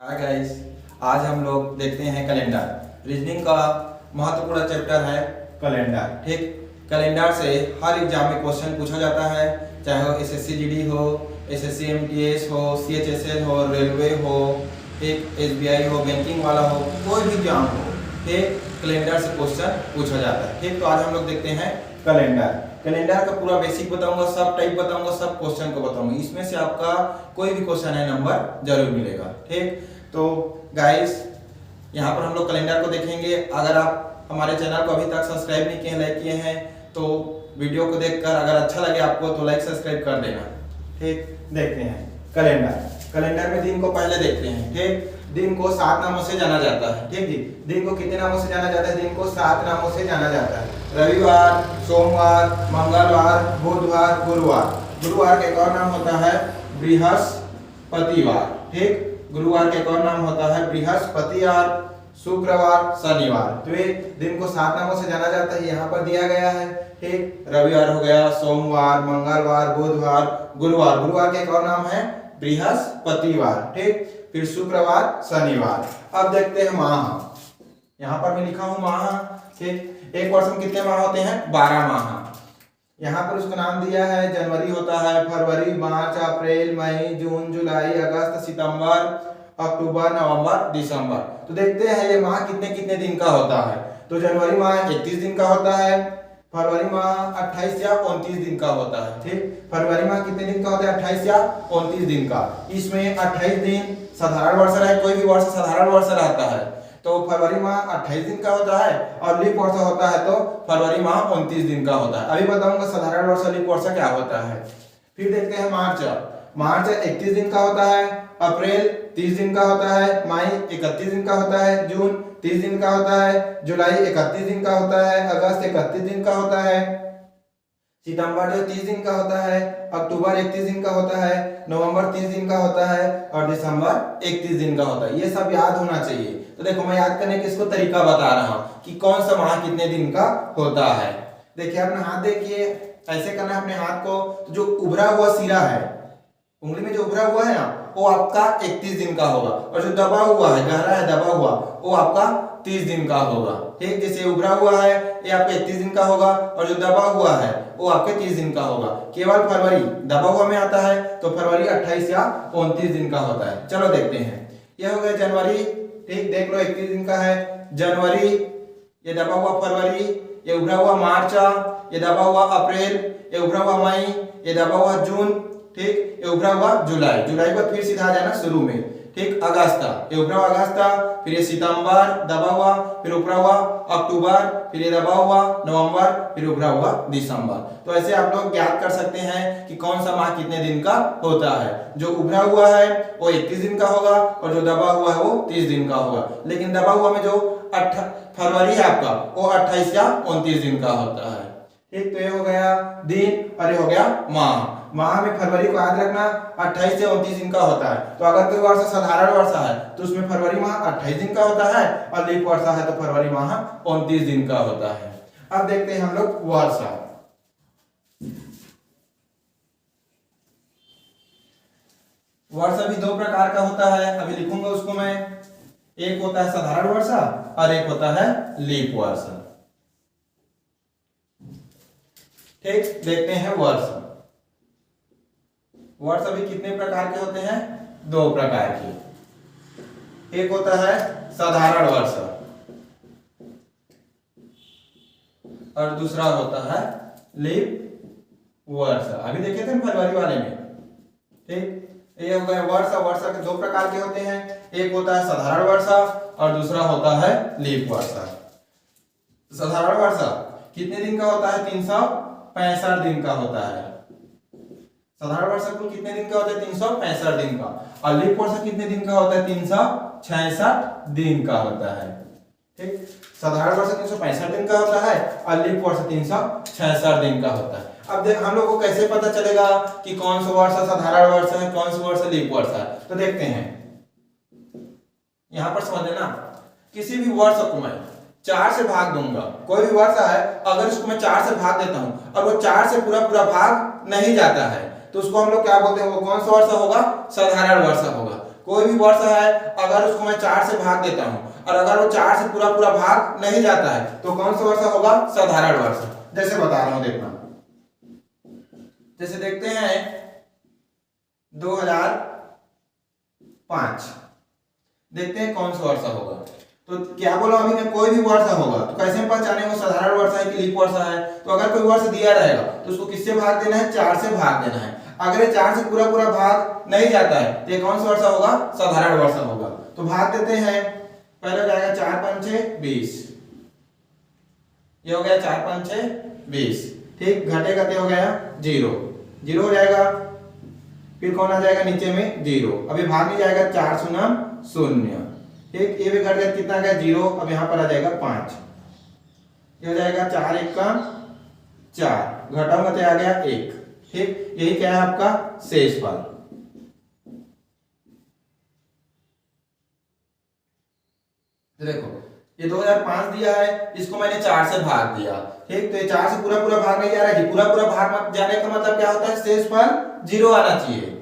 Hi guys, आज हम लोग देखते हैं कैलेंडर। रीजनिंग का महत्वपूर्ण चैप्टर है कैलेंडर। ठीक, कैलेंडर से हर एग्जाम में क्वेश्चन पूछा जाता है, चाहे वो एसएससी जीडी हो, एसएससी एमटीएस हो, सीएचएसएल हो, रेलवे हो, एक एसबीआई हो, बैंकिंग वाला हो, कोई भी एग्जाम हो, ठीक कैलेंडर से क्वेश्चन पूछा जाता है। ठीक, तो आज हम लोग देखते हैं कैलेंडर। कैलेंडर का पूरा बेसिक बताऊंगा, सब टाइप बताऊंगा, सब क्वेश्चन को बताऊंगा। इसमें से आपका कोई भी क्वेश्चन है नंबर जरूर मिलेगा। ठीक, तो गाइस यहाँ पर हम लोग कैलेंडर को देखेंगे। अगर आप हमारे चैनल को अभी तक सब्सक्राइब नहीं किए, लाइक किए हैं, तो वीडियो को देखकर अगर अच्छा लगे आपको तो लाइक सब्सक्राइब कर देना। ठीक, देखते हैं कैलेंडर। कैलेंडर में दिन को पहले देखते हैं। ठीक, दिन को 7 नामों से जाना जाता है। ठीक जी, दिन को कितने नामों से जाना जाता है? दिन को 7 नामों से जाना जाता है। रविवार, सोमवार, मंगलवार, बुधवार, गुरुवार। गुरुवार का एक और नाम होता है बृहस्पतिवार। ठीक, गुरुवार का एक और नाम होता है बृहस्पतिवार, शुक्रवार, शनिवार। तो ये दिन को 7 नामों से जाना जाता है, यहाँ पर दिया गया है। ठीक, रविवार हो गया, सोमवार, मंगलवार, बुधवार, गुरुवार। गुरुवार का एक और नाम है बृहस्पतिवार। ठीक, फिर शुक्रवार, शनिवार। अब देखते हैं माह। यहाँ पर मैं लिखा हूं माह। ठीक, एक वर्ष में कितने माह होते हैं? 12 माह। यहाँ पर उसका नाम दिया है, जनवरी होता है, फरवरी, मार्च, अप्रैल, मई, जून, जुलाई, अगस्त, सितंबर, अक्टूबर, नवंबर, दिसंबर। तो देखते हैं ये माह कितने कितने दिन का होता है। तो जनवरी माह 31 दिन का होता है, फरवरी माह 28 या 29 दिन का होता है। ठीक, फरवरी माह कितने दिन का होता है? 28 या 29 दिन का। इसमें 28 दिन साधारण वर्ष रहे, कोई भी वर्ष साधारण वर्ष रहता है तो फरवरी माह 28 दिन का होता है, और लीप वर्ष होता है तो फरवरी माह 29 दिन का होता है। अभी बताऊंगा साधारण वर्ष लीप वर्ष क्या होता है। फिर देखते हैं मार्च। मार्च 31 दिन का होता है, अप्रैल 30 दिन का होता है, मई 31 दिन का होता है, जून 30 दिन का होता है, जुलाई 31 दिन का होता है, अगस्त 31 दिन का होता है, सितंबर जो 30 दिन का होता है, अक्टूबर 31 दिन का होता है, नवंबर 30 दिन का होता है, और दिसंबर 31 दिन का होता है। ये सब याद होना चाहिए। तो देखो मैं याद करने के इसको तरीका बता रहा हूँ कि कौन सा माह कितने दिन का होता है। देखिए अपना हाथ देखिए, ऐसे करना है अपने हाथ को। तो जो उभरा हुआ सिरा है, उंगली में जो उभरा हुआ है ना, वो आपका 31 दिन का होगा, और जो दबा हुआ है, गहरा है दबा हुआ, वो आपका 30 दिन का होगा। ठीक, जैसे उभरा हुआ है ये आपका 31 दिन का होगा, और जो दबा हुआ है वो आपके 30 दिन का होगा। केवल फरवरी दबा हुआ में आता है, तो फरवरी 28 या 29 दिन का होता है। चलो देखते हैं, ये हो गया जनवरी। ठीक, देख लो 31 दिन का है जनवरी, ये दबा हुआ फरवरी, ये उभरा हुआ मार्च, ये दबा हुआ अप्रैल, ये उभरा हुआ मई, ये दबा हुआ जून। ठीक, ये उभरा हुआ जुलाई। जुलाई पर फिर सीधा आ जाना शुरू में। ठीक, अगस्त, ये उभरा हुआ अगस्त, फिर ये सितंबर दबा हुआ, फिर उभरा हुआ अक्टूबर, फिर ये दबा हुआ नवंबर, फिर उभरा हुआ दिसंबर। तो ऐसे आप लोग ज्ञात कर सकते हैं कि कौन सा माह कितने दिन का होता है। जो उभरा हुआ है वो 31 दिन का होगा, और जो दबा हुआ है वो 30 दिन का होगा। लेकिन दबा हुआ में जो फरवरी है आपका, वो 28 या 29 दिन का होता है। ठीक, तो ये हो गया दिन, और ये हो गया माह। माह में फरवरी को याद रखना 28 से 29 दिन का होता है। तो अगर कोई वर्ष साधारण वर्ष है तो उसमें फरवरी माह 28 दिन का होता है, और लीप वर्ष है तो फरवरी माह 29 दिन का होता है। अब देखते हैं हम लोग वर्ष। वर्ष भी 2 प्रकार का होता है, अभी लिखूंगा उसको मैं। एक होता है साधारण वर्ष, और एक होता है लीप वर्ष। ठीक, देखते हैं वर्ष। वर्ष अभी कितने प्रकार के होते हैं? 2 प्रकार के। एक होता है साधारण वर्ष, और दूसरा होता है लीप वर्ष। अभी देखे थे फरवरी वाले में। ठीक, ये हो गया वर्ष। वर्ष के 2 प्रकार के होते हैं, एक होता है साधारण वर्ष, और दूसरा होता है लीप वर्ष। साधारण वर्ष कितने दिन का होता है? 365 दिन का होता है। साधारण वर्ष कुल कितने दिन का होता है? 365 दिन का। और लीप वर्ष कितने दिन का होता है? 366 दिन का होता है। ठीक, साधारण वर्ष 365 दिन का होता है, और लीप वर्ष 366 दिन का होता है। अब देख हम लोग को कैसे पता चलेगा कि कौन सा वर्ष साधारण वर्ष है, कौन सा वर्ष लीप वर्ष है? तो देखते हैं, यहां पर समझ लेना, किसी भी वर्ष को मैं 4 से भाग दूंगा। कोई भी वर्ष है, अगर उसको मैं 4 से भाग देता हूं और वो 4 से पूरा पूरा भाग नहीं जाता है, तो उसको हम लोग क्या बोलते हैं? वो कौन सा वर्ष होगा? साधारण वर्ष होगा। कोई भी वर्ष है अगर उसको मैं 4 से भाग देता हूं और अगर वो 4 से पूरा पूरा भाग नहीं जाता है तो कौन सा वर्ष होगा? साधारण वर्ष। जैसे बता रहा हूं, देखना, जैसे देखते हैं 2005, देखते हैं कौन सा वर्ष होगा। तो क्या बोला अभी मैं, कोई भी वर्ष होगा तो कैसे पहचाने वो साधारण वर्ष है कि लीप वर्ष है? तो अगर कोई वर्ष दिया रहेगा तो उसको किससे भाग देना है? 4 से भाग देना है। अगर ये 4 से पूरा पूरा भाग नहीं जाता है तो ये कौन सा वर्ष होगा? साधारण वर्ष होगा। तो भाग देते हैं, पहले हो जाएगा 4 5 6 20, ये हो गया 4 5 6 20, ठीक, घटेगा तो हो गया 0, 0 हो जाएगा, फिर कौन आ जाएगा नीचे में? 0, अभी भाग नहीं जाएगा, 4 शून्य 0, ठीक, ये भी घट गया, कितना गया? 0, अब यहाँ पर आ जाएगा 5, ये हो जाएगा 4 1 का 4, घटाऊंगा तो आ गया 1, ठीक, यही क्या है आपका शेषफल। तो देखो ये 2005 दिया है, इसको मैंने 4 से भाग दिया, ठीक, तो ये 4 से पूरा पूरा भाग नहीं जा रहा है, पूरा पूरा भाग मत जाने का मतलब क्या होता है? शेषफल 0 आना चाहिए।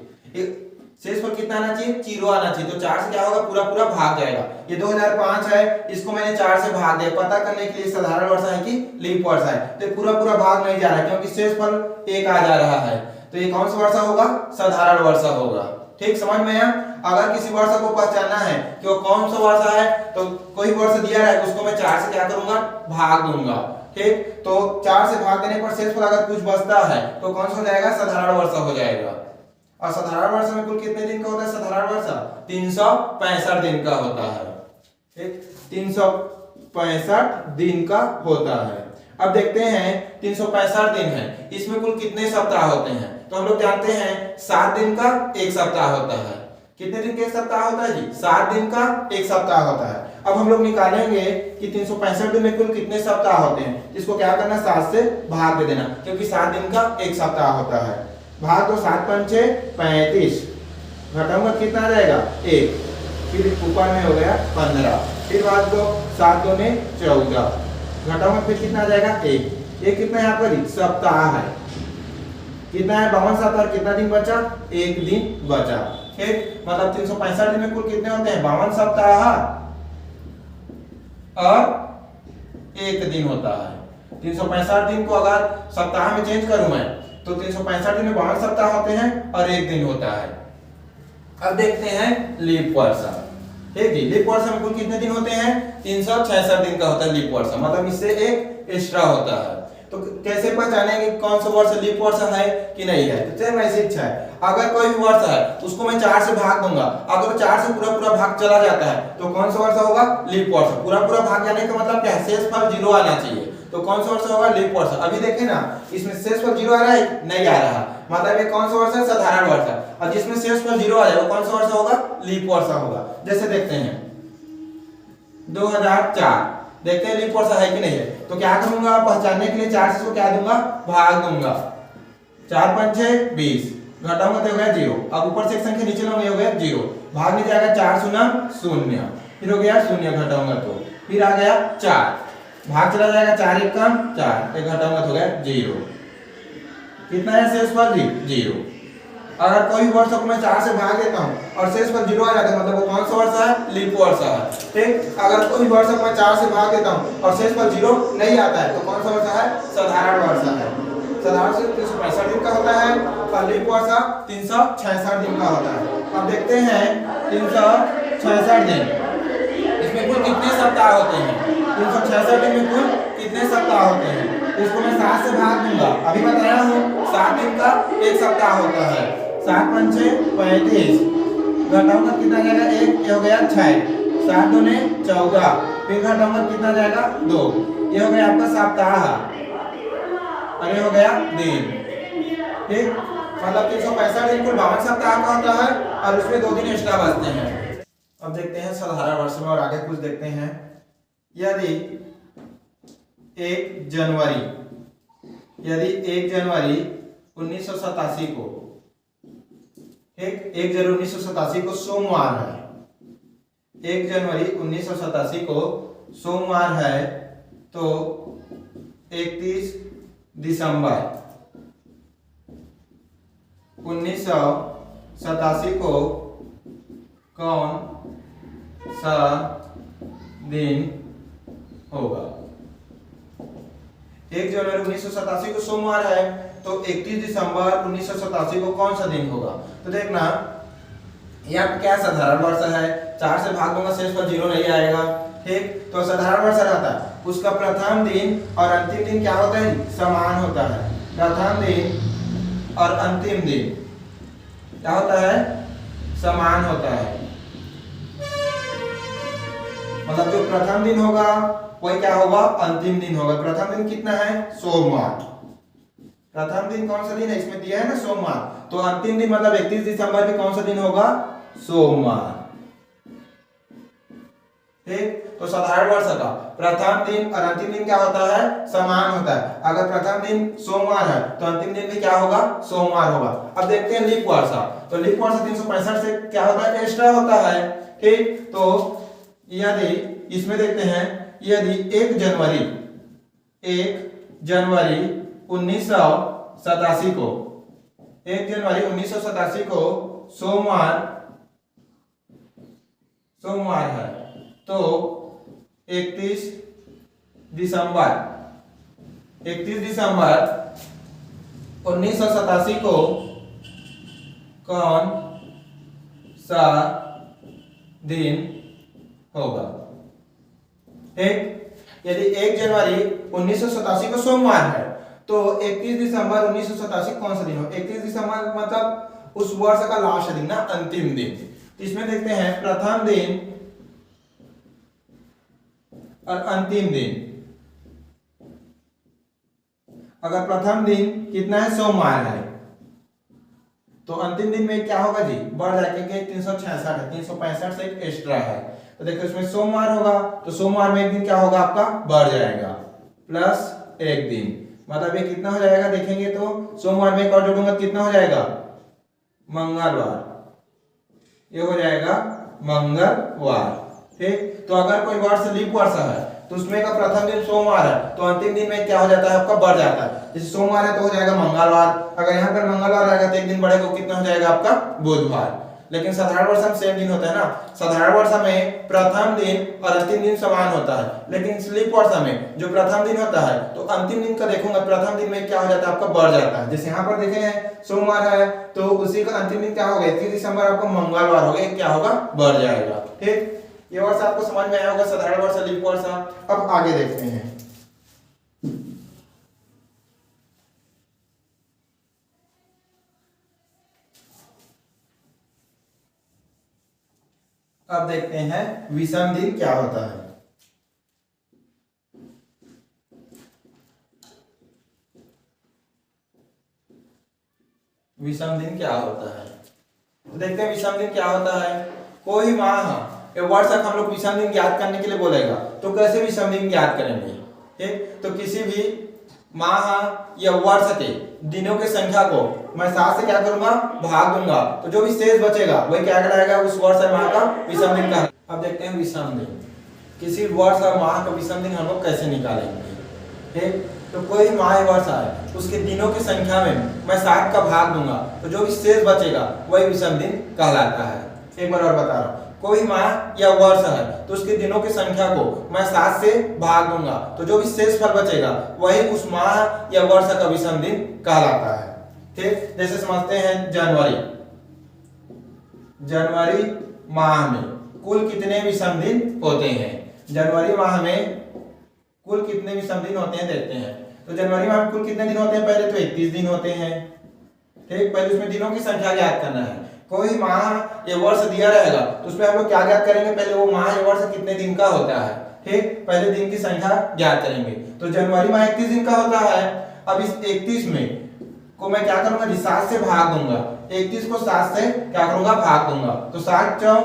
शेषफल कितना आना चाहिए? 0 आना चाहिए। तो 4 से क्या होगा? पूरा पूरा भाग जाएगा। ये 2005 है, इसको मैंने 4 से भाग दिया, पता करने के लिए साधारण वर्ष है कि लीप वर्ष है। तो पूरा पूरा भाग नहीं जा रहा है क्योंकि शेषफल 1 आ जा रहा है, तो ये कौन सा वर्ष होगा? साधारण वर्ष होगा। ठीक, समझ में आया? अगर किसी वर्ष को पहचानना है कि वो कौन सा वर्ष है तो कोई वर्ष दिया है उसको मैं 4 से क्या करूंगा? भाग दूंगा, ठीक, तो 4 से भाग देने पर शेषफल अगर कुछ बचता है तो कौन सा हो जाएगा? साधारण वर्ष हो जाएगा। और साधारण वर्ष में कुल कितने दिन का होता है? साधारण वर्ष 365 दिन का होता है, ठीक, 365 दिन का होता है। अब देखते हैं 365 दिन है, इसमें कुल कितने सप्ताह होते हैं? तो हम लोग जानते हैं 7 दिन का एक सप्ताह होता है। कितने दिन का एक सप्ताह होता है जी? 7 दिन का एक सप्ताह होता है। अब हम लोग निकालेंगे कि 365 दिन में कुल कितने सप्ताह होते हैं, इसको क्या करना? 7 से भाग दे देना, क्योंकि 7 दिन का एक सप्ताह होता है। भाग दो, 7 5 6 35, घटाऊंगा कितना आ जाएगा? 1, फिर ऊपर में हो गया 15, फिर भाग दो, 7 2 में 14, घटाऊंगा फिर कितना आ जाएगा? 1, ये कितना है आपका? सप्ताह है। कितना है? 52 सप्ताह, कितना दिन बचा? 1 दिन बचा, ठीक, मतलब 365 दिन में कुल कितने होते हैं? 52 सप्ताह और 1 दिन होता है। 365 दिन को अगर सप्ताह में चेंज करूं मैं तो 365 दिन में 52 सप्ताह होते हैं और 1 दिन होता है। अब देखते हैं लीप वर्ष, ठीक है, लीप वर्ष में कुल कितने दिन होते हैं? 366 दिन का होता है लीप वर्ष, मतलब इससे एक एक्स्ट्रा होता है। तो कैसे पहचानेंगे कौन सा वर्ष लीप वर्ष है कि नहीं है? तो सेम ऐसी इच्छा है, अगर कोई भी वर्ष है उसको मैं 4 से भाग दूंगा, अगर 4 से पूरा पूरा भाग चला जाता है तो कौन सा वर्ष होगा? लीप वर्ष। पूरा पूरा भाग जाने का मतलब क्या है? शेषफल 0 आना चाहिए, तो कौन सा वर्ष होगा? लीप वर्ष। अभी देखें ना, इसमें शेषफल 0 आ रहा है? नहीं आ रहा, मतलब ये कौन सा वर्ष है? साधारण वर्ष है। और जिसमें शेषफल 0 आ जाए वो कौन सा वर्ष होगा? लीप वर्ष होगा। जैसे देखते हैं 2004, देखते हैं लीप वर्ष है कि नहीं है। तो क्या करूंगा? पहचानने के लिए 4 से इसको क्या दूंगा? भाग दूंगा, 4 5 6 20, घटाऊंगा तो हो गया 0, अब ऊपर से एक संख्या नीचे लाऊंगा, हो गया 0, भाग नहीं जाएगा, 4 0 0, फिर हो गया 0, घटाऊंगा तो फिर आ गया 4, भाग चला जाएगा, 4 1 का 4, एक घटाऊंगा तो हो गया 0। कितना है शेषफल? 0। अगर कोई वर्ष को मैं 4 से भाग देता हूं और शेषफल 0 आ जाता है मतलब वो कौन सा वर्ष है? लीप वर्ष है, ठीक। अगर कोई वर्ष को मैं 4 से भाग देता हूं और शेषफल 0 नहीं आता है तो कौन सा वर्ष है? साधारण वर्ष है। साधारण वर्ष 365 दिन का होता है और लीप वर्ष 366 दिन का होता है। अब देखते हैं 366 दिन, इसमें कुल कितने सप्ताह होते हैं? 366 दिन में कुल कितने सप्ताह होते हैं? इसको मैं 7 से भाग दूंगा, अभी बताया हूं 7 दिन का एक सप्ताह होता है। 7 5 6 35, घटाऊंगा कितना जाएगा? 1, ये हो गया 6, 7 2 14, फिर घटाऊंगा कितना जाएगा? 2, ये हो गया आपका सप्ताह और ये हो गया दिन, ठीक, मतलब 365 दिन कुल 52 सप्ताह का होता है और उसमें 2 दिन एक्स्ट्रा बचते हैं। अब देखते हैं साधारण वर्ष में और आगे कुछ देखते हैं। यदि 1 जनवरी 1987 को, ठीक, 1 जनवरी 1987 को सोमवार है, 1 जनवरी 1987 को सोमवार है तो 31 दिसंबर 1987 को कौन सा दिन होगा। 1 जनवरी 1987 को सोमवार है, तो 31 दिसंबर 1987 को कौन सा दिन होगा। तो देखना यहाँ क्या साधारण वर्ष है, 4 से भाग दूंगा शेष पर 0 नहीं आएगा, ठीक। तो साधारण वर्ष रहता है, उसका प्रथम दिन और अंतिम दिन क्या होता है, समान होता है। प्रथम दिन और अंतिम दिन क्या होता है, समान होता है। मतलब जो प्रथम दिन होगा वही क्या होगा, अंतिम दिन होगा। प्रथम दिन कितना है, सोमवार। प्रथम दिन कौन सा दिन है, इसमें दिया है ना सोमवार, तो अंतिम दिन मतलब 31 दिसंबर भी कौन सा दिन होगा, सोमवार, ठीक। तो साधारण वर्ष का प्रथम दिन और अंतिम दिन क्या होता है, समान होता है। अगर प्रथम दिन सोमवार है तो अंतिम दिन भी क्या होगा, सोमवार होगा। अब देखते हैं लीप वर्ष। तो लीप वर्ष 365 से क्या होता है, एक्स्ट्रा होता है, ठीक। तो यदि इसमें देखते हैं, यदि 1 जनवरी 1987 को 1 जनवरी 1987 को सोमवार है, तो 31 दिसंबर 1987 को कौन सा दिन होगा, ठीक। यदि 1 जनवरी 1987 को सोमवार है, तो 31 दिसंबर 1987 कौन सा दिन हो। 31 दिसंबर मतलब उस वर्ष का लास्ट दिन ना, अंतिम दिन। इसमें देखते हैं प्रथम दिन और अंतिम दिन। अगर प्रथम दिन कितना है, सोमवार है, तो अंतिम दिन में क्या होगा जी, बढ़ जाएगा, 366 है, 365 से एक एक्स्ट्रा है, तो देखो इसमें सोमवार होगा, तो सोमवार में एक दिन क्या होगा आपका, बढ़ जाएगा, प्लस एक दिन, मतलब ये कितना हो जाएगा, देखेंगे तो सोमवार में एक और जोड़ूंगा कितना हो जाएगा, मंगलवार, ये हो जाएगा मंगलवार, ठीक। तो अगर कोई वर्ष लीप वर्ष है तो उसमें का प्रथम दिन सोमवार है, तो अंतिम दिन में क्या हो जाता है आपका, बढ़ जाता है। जैसे सोमवार है तो हो जाएगा मंगलवार, अगर यहाँ पर मंगलवार रहेगा तो एक दिन बढ़ेगा, कितना हो जाएगा आपका, बुधवार। लेकिन साधारण वर्ष में सेम दिन होता है ना, साधारण वर्ष में प्रथम दिन और अंतिम दिन समान होता है, लेकिन स्लीप वर्ष में जो प्रथम दिन होता है तो अंतिम दिन का देखूंगा, प्रथम दिन में क्या हो जाता है आपका, बढ़ जाता है। जैसे यहाँ पर देखे हैं सोमवार है, तो उसी का अंतिम दिन क्या होगा, 31 दिसंबर आपका मंगलवार होगा, क्या होगा, बढ़ जाएगा, ठीक। ये वर्ष आपको समझ में आया होगा, साधारण वर्ष, लीप वर्ष। अब आगे देखते हैं, अब देखते हैं विषम दिन क्या होता है। विषम दिन क्या होता है, तो देखते हैं विषम दिन क्या होता है। कोई माह वर्ष हम लोग विषम दिन ज्ञात करने के लिए बोलेगा, तो कैसे विषम दिन ज्ञात करेंगे, ठीक। तो किसी भी माह या वर्ष के दिनों की संख्या को मैं 7 से क्या करूंगा, भाग दूंगा, तो जो भी शेष बचेगा वही क्या कहलाएगा, उस वर्ष और माह का विषम दिन का। अब देखते हैं विषम दिन, किसी वर्ष और माह का विषम दिन हम लोग कैसे निकालेंगे, ठीक। तो कोई माह वर्ष है, उसके दिनों की संख्या में मैं 7 का भाग दूंगा, तो जो भी शेष बचेगा वही विषम दिन कहलाता है। एक बार और बता रहा हूं, कोई माह या वर्ष है तो उसके दिनों की संख्या को मैं 7 से भाग दूंगा, तो जो भी शेष फल बचेगा वही उस माह या वर्ष का विषम दिन कहलाता है, ठीक। जैसे समझते हैं जनवरी माह में कुल कितने विषम दिन होते हैं, जनवरी माह में कुल कितने विषम दिन होते हैं देखते हैं। तो जनवरी माह में कुल कितने दिन होते हैं, पहले तो 31 दिन होते हैं, ठीक। पहले उसमें दिनों की संख्या ज्ञात करना है। कोई माह या वर्ष दिया रहेगा तो उसमें हम लोग क्या ज्ञात करेंगे, पहले वो माह या वर्ष कितने दिन का होता है, ठीक। पहले दिन की संख्या ज्ञात करेंगे, तो जनवरी माह 31 दिन का होता है। अब इस 31 में को मैं क्या करूंगा, 7 से भाग दूंगा, 31 को 7 से क्या करूंगा, भाग दूंगा, तो 7 चौक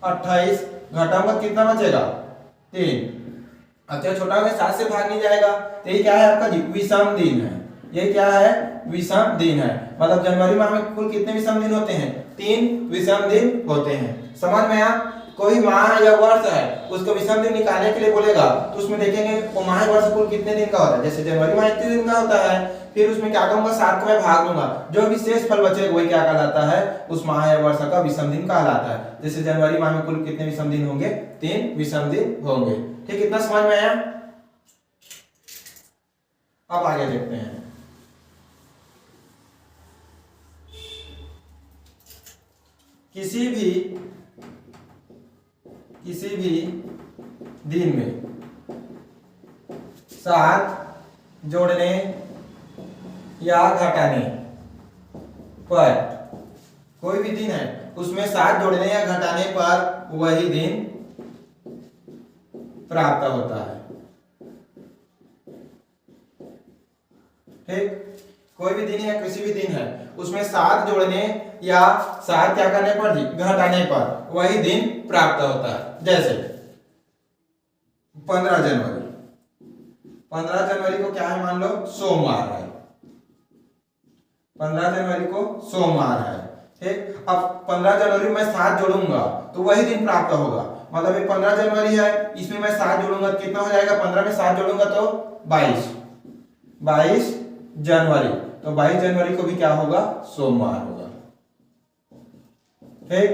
28, घटाऊंगा कितना बचेगा, 3। अच्छा छोटा में 7 से भाग नहीं जाएगा, तो ये क्या है आपका विषम दिन है, ये क्या है, विषम दिन है। मतलब जनवरी माह में कुल कितने विषम दिन होते हैं, 3 विषम दिन होते हैं। समझ में आया। कोई माह या वर्ष है उसको विषम दिन निकालने के लिए बोलेगा तो उसमें देखेंगे वो माह वर्ष कुल कितने दिन का होता है। जैसे जनवरी माह 31 दिन का होता है, फिर उसमें क्या करूंगा 7 को मैं भाग दूंगा, जो भी शेष फल बचेगा वही क्या कहलाता है, उस माह या वर्ष का विषम दिन कहलाता है। जैसे जनवरी माह में कुल कितने विषम दिन होंगे, 3 विषम दिन होंगे। ठीक, इतना समझ में आया। अब आगे देखते हैं। किसी भी दिन में 7 जोड़ने या घटाने पर, कोई भी दिन है उसमें 7 जोड़ने या घटाने पर वही दिन प्राप्त होता है। ठीक, कोई भी दिन है, किसी भी दिन है उसमें 7 जोड़ने या 7 क्या करने पर, घटाने पर वही दिन प्राप्त होता है। जैसे 15 जनवरी, 15 जनवरी को क्या है, मान लो सोमवार है, 15 जनवरी को सोमवार है। ठीक, अब 15 जनवरी में 7 जोड़ूंगा तो वही दिन प्राप्त होगा। मतलब ये 15 जनवरी है, इसमें मैं 7 जोड़ूंगा तो कितना हो जाएगा, 15 में 7 जोड़ूंगा तो 22 जनवरी, तो 22 जनवरी को भी क्या होगा, सोमवार होगा। ठीक,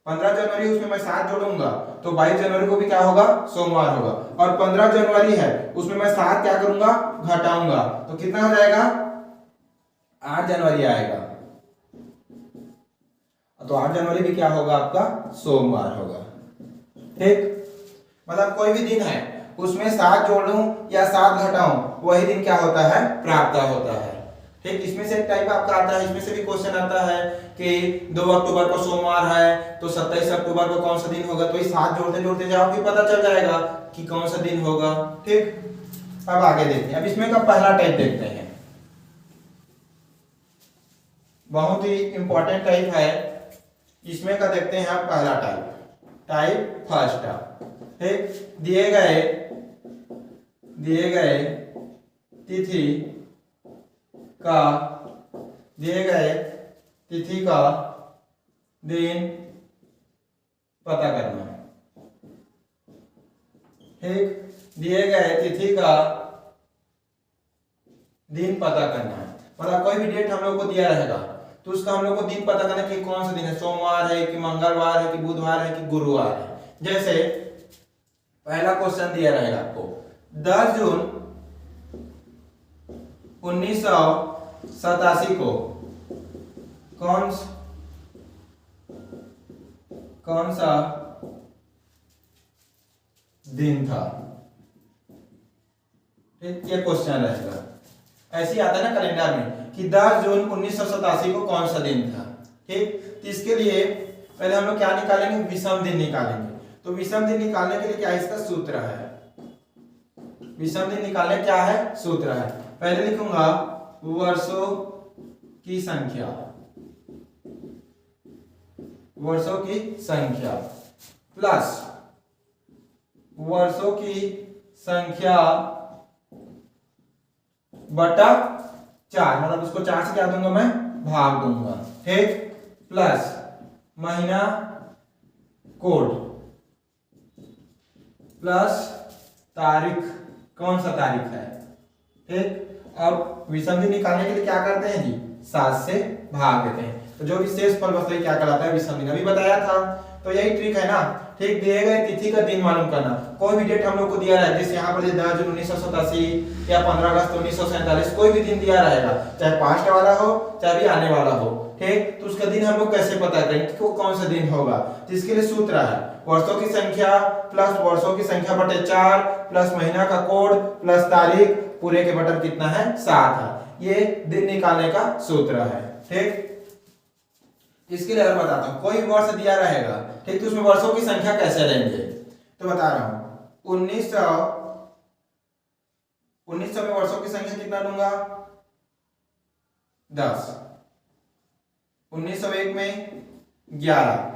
15 जनवरी उसमें मैं 7 जोड़ूंगा तो 22 जनवरी को भी क्या होगा, सोमवार होगा। और 15 जनवरी है उसमें मैं 7 क्या करूंगा, घटाऊंगा तो कितना हो जाएगा, 8 जनवरी आएगा, तो 8 जनवरी भी क्या होगा आपका, सोमवार होगा। ठीक, मतलब कोई भी दिन है उसमें 7 जोड़ूं या 7 घटाऊं वही दिन क्या होता है, प्राप्त होता है। ठीक, इसमें से एक टाइप आपका आता है, इसमें से भी क्वेश्चन आता है कि 2 अक्टूबर को सोमवार है तो 27 अक्टूबर को कौन सा दिन होगा, तो ये 7 जोड़ते जोड़ते जाओ फिर पता चल जाएगा कि कौन सा दिन होगा। ठीक, अब आगे देखते हैं। अब इसमें का पहला टाइप देखते हैं, बहुत ही इंपॉर्टेंट टाइप है। इसमें का देखते हैं आप पहला टाइप फर्स्ट। ठीक, दिए गए तिथि का दिन पता करना। ठीक, दिए गए तिथि का दिन पता करना है, मतलब कोई भी डेट हम लोग को दिया रहेगा तो उसका हम लोग को दिन पता करना कि कौन सा दिन है, सोमवार है कि मंगलवार है कि बुधवार है कि गुरुवार है। जैसे पहला क्वेश्चन दिया रहेगा आपको 10 जून 1987 को कौन सा दिन था। ठीक, ये क्वेश्चन रहेगा। ऐसे ही आता है ना कैलेंडर में कि 10 जून 1987 को कौन सा दिन था। ठीक, तो इसके लिए पहले हम लोग क्या निकालेंगे, विषम दिन निकालेंगे। तो विषम दिन निकालने के लिए क्या इसका सूत्र है, विषम दिन निकालने क्या है, सूत्र है। पहले लिखूंगा वर्षों की संख्या प्लस वर्षों की संख्या बटा 4, मतलब उसको 4 से क्या दूंगा मैं, भाग दूंगा। ठीक, प्लस महीना कोड प्लस तारीख, कौन सा तारीख है। ठीक, अब विषम दिन निकालने के लिए क्या करते हैं जी, 7 से भाग देते हैं, तो जो भी शेष फल बचता है क्या कहलाता है, विषम दिन। अभी बताया था, तो यही ट्रिक है ना। ठीक, दिए गए तिथि का दिन मालूम करना, कोई भी डेट हम लोग को दिया रहा है, जैसे यहाँ पर 10 जून 1987 या 15 अगस्त 1947, कोई भी दिन दिया रहेगा, चाहे पास्ट वाला हो चाहे भी आने वाला हो। ठीक, तो उसका दिन हम लोग कैसे पता करेंगे कि कौन सा दिन होगा, तो इसके लिए सूत्र है वर्षों की संख्या प्लस वर्षों की संख्या बटे 4 प्लस महीना का कोड प्लस तारीख, पूरे के बटन कितना है, 7 है। ये दिन निकालने का सूत्र है। ठीक, इसके लिए और बताता हूं, कोई वर्ष दिया रहेगा, ठीक, तो उसमें वर्षों की संख्या कैसे लेंगे, तो बता रहा हूं। 1900 में वर्षों की संख्या कितना लूंगा, 10। 1901 में 11,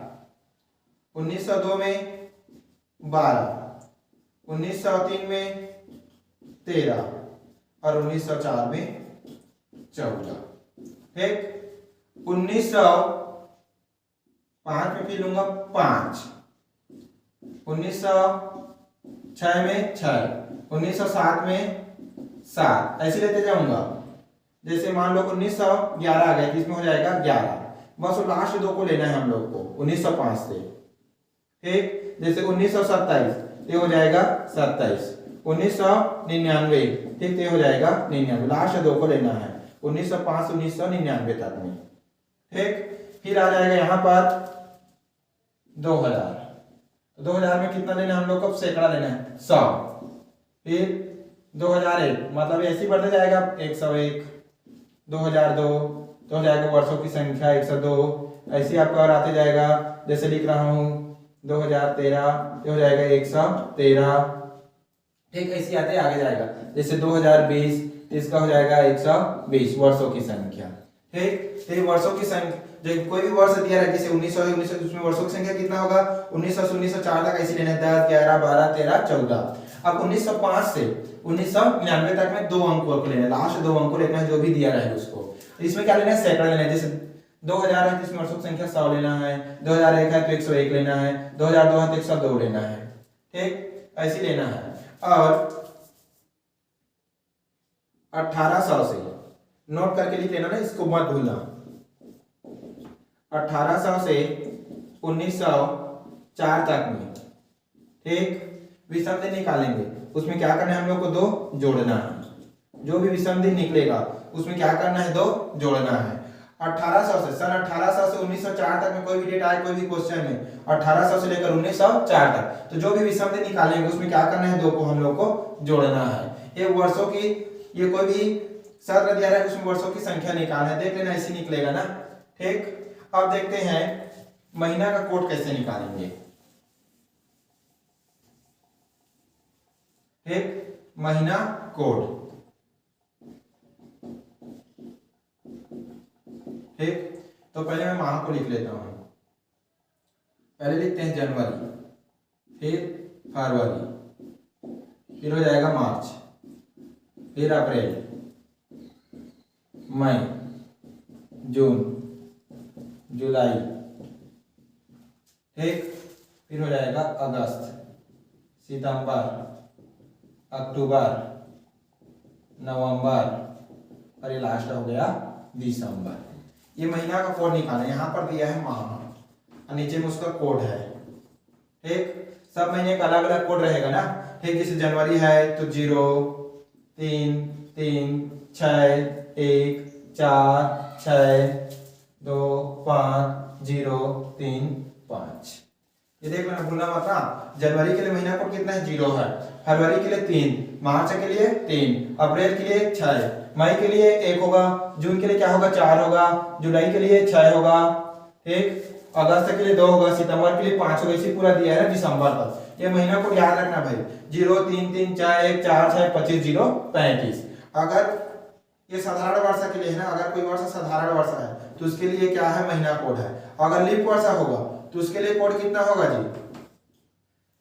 1902 में 12, 1903 में 13 और 1904 में 14। ठीक, 1905 में फिर लूंगा 5, 1906 में 6, 1907 में 7, ऐसे लेते जाऊंगा। जैसे मान लो 1911 आ गया, किसमें हो जाएगा 11, बस वो लास्ट दो को लेना है हम लोग को 1905 से। ठीक, जैसे 1927 ये हो जाएगा 27, 1999 ठीक ये हो जाएगा 99, लास्ट दो को लेना है 1905 से 1999 तक में। ठीक, फिर आ जाएगा यहाँ पर 2000, 2000 में कितना लेना है हम लोग को, सैकड़ा लेना है 100। फिर 2001 मतलब ऐसे ही बढ़ते जाएगा 101, 2002 तो हो जाएगा वर्षों की संख्या 102, ऐसे आपका और आते जाएगा। जैसे लिख रहा हूँ 2013 ये हो जाएगा 113। ठीक, ऐसे आते आगे जाएगा। जैसे 2020 इसका हो जाएगा 120 वर्षों की संख्या। ठीक, तो वर्षों की संख्या जो कोई भी वर्ष दिया है, जैसे 1900 है 1900 उसमें वर्षों की संख्या कितना होगा 1900 से 1904 तक ऐसे लेना है 10 11 12 13 14। अब 1905 से 1999 तक में 2 अंकों को लेना है, लास्ट 2 अंकों लेना है जो भी दिया रहे उसको। इसमें क्या लेना है, सैकड़ा लेना है। जैसे 2000 है तो इसमें वर्षों की संख्या 100 लेना है, 2001 है तो 101 लेना है, 2002 है तो 102 लेना है। ठीक, ऐसे लेना है। और 1800 से नोट करके लिख लेना ना, इसको मत भूलना। 1800 से 1904 तक में ठीक विषम दिन निकालेंगे, उसमें क्या करना है हम लोग को 2 जोड़ना है। जो भी विषम दिन निकलेगा उसमें क्या करना है 2 जोड़ना है। 1800 से सन 1800 से 1904 तक में कोई भी डेट आए कोई भी क्वेश्चन में 1800 से लेकर 1904 तक, तो जो भी विषम दिन निकालेंगे उसमें क्या करना है 2 को हम लोग को जोड़ना है। ये वर्षों की ये कोई भी सत्र दिया है उसमें वर्षों की संख्या निकालना है, देख लेना ऐसे निकलेगा ना। ठीक, अब देखते हैं महीना का कोड कैसे निकालेंगे। ठीक, महीना कोड। ठीक, तो पहले मैं माह को लिख लेता हूं। पहले लिखते हैं जनवरी, फिर फरवरी, फिर हो जाएगा मार्च, फिर अप्रैल, मई, जून, जुलाई। ठीक, फिर हो जाएगा अगस्त, सितंबर, अक्टूबर, नवंबर और ये लास्ट हो गया दिसंबर। ये महीना का कोड निकालना है। यहाँ पर दिया है माह और नीचे में उसका कोड है। ठीक, सब महीने का अलग अलग कोड रहेगा ना। ठीक, जैसे जनवरी है तो 0 3 3 6 1 4 6 2 5 0 3 5। ये देख लेना, भूलना मत ना। जनवरी के लिए महीना कोड कितना है 0 है, फरवरी के लिए 3, मार्च के लिए 3, अप्रैल के लिए 6, मई के लिए 1 होगा, जून के लिए क्या होगा 4 होगा, जुलाई के लिए 6 होगा। ठीक, अगस्त के लिए 2 होगा, सितंबर के लिए 5 होगा। इसी पूरा दिया है ना दिसंबर तक। ये महीना को याद रखना भाई, 0 3 3 4 1 4 6 25 0 35। अगर ये साधारण वर्षा के लिए है ना, अगर कोई वर्ष साधारण वर्षा है तो उसके लिए क्या है महीना कोड है। अगर लीप वर्षा होगा तो उसके लिए कोड कितना होगा जी,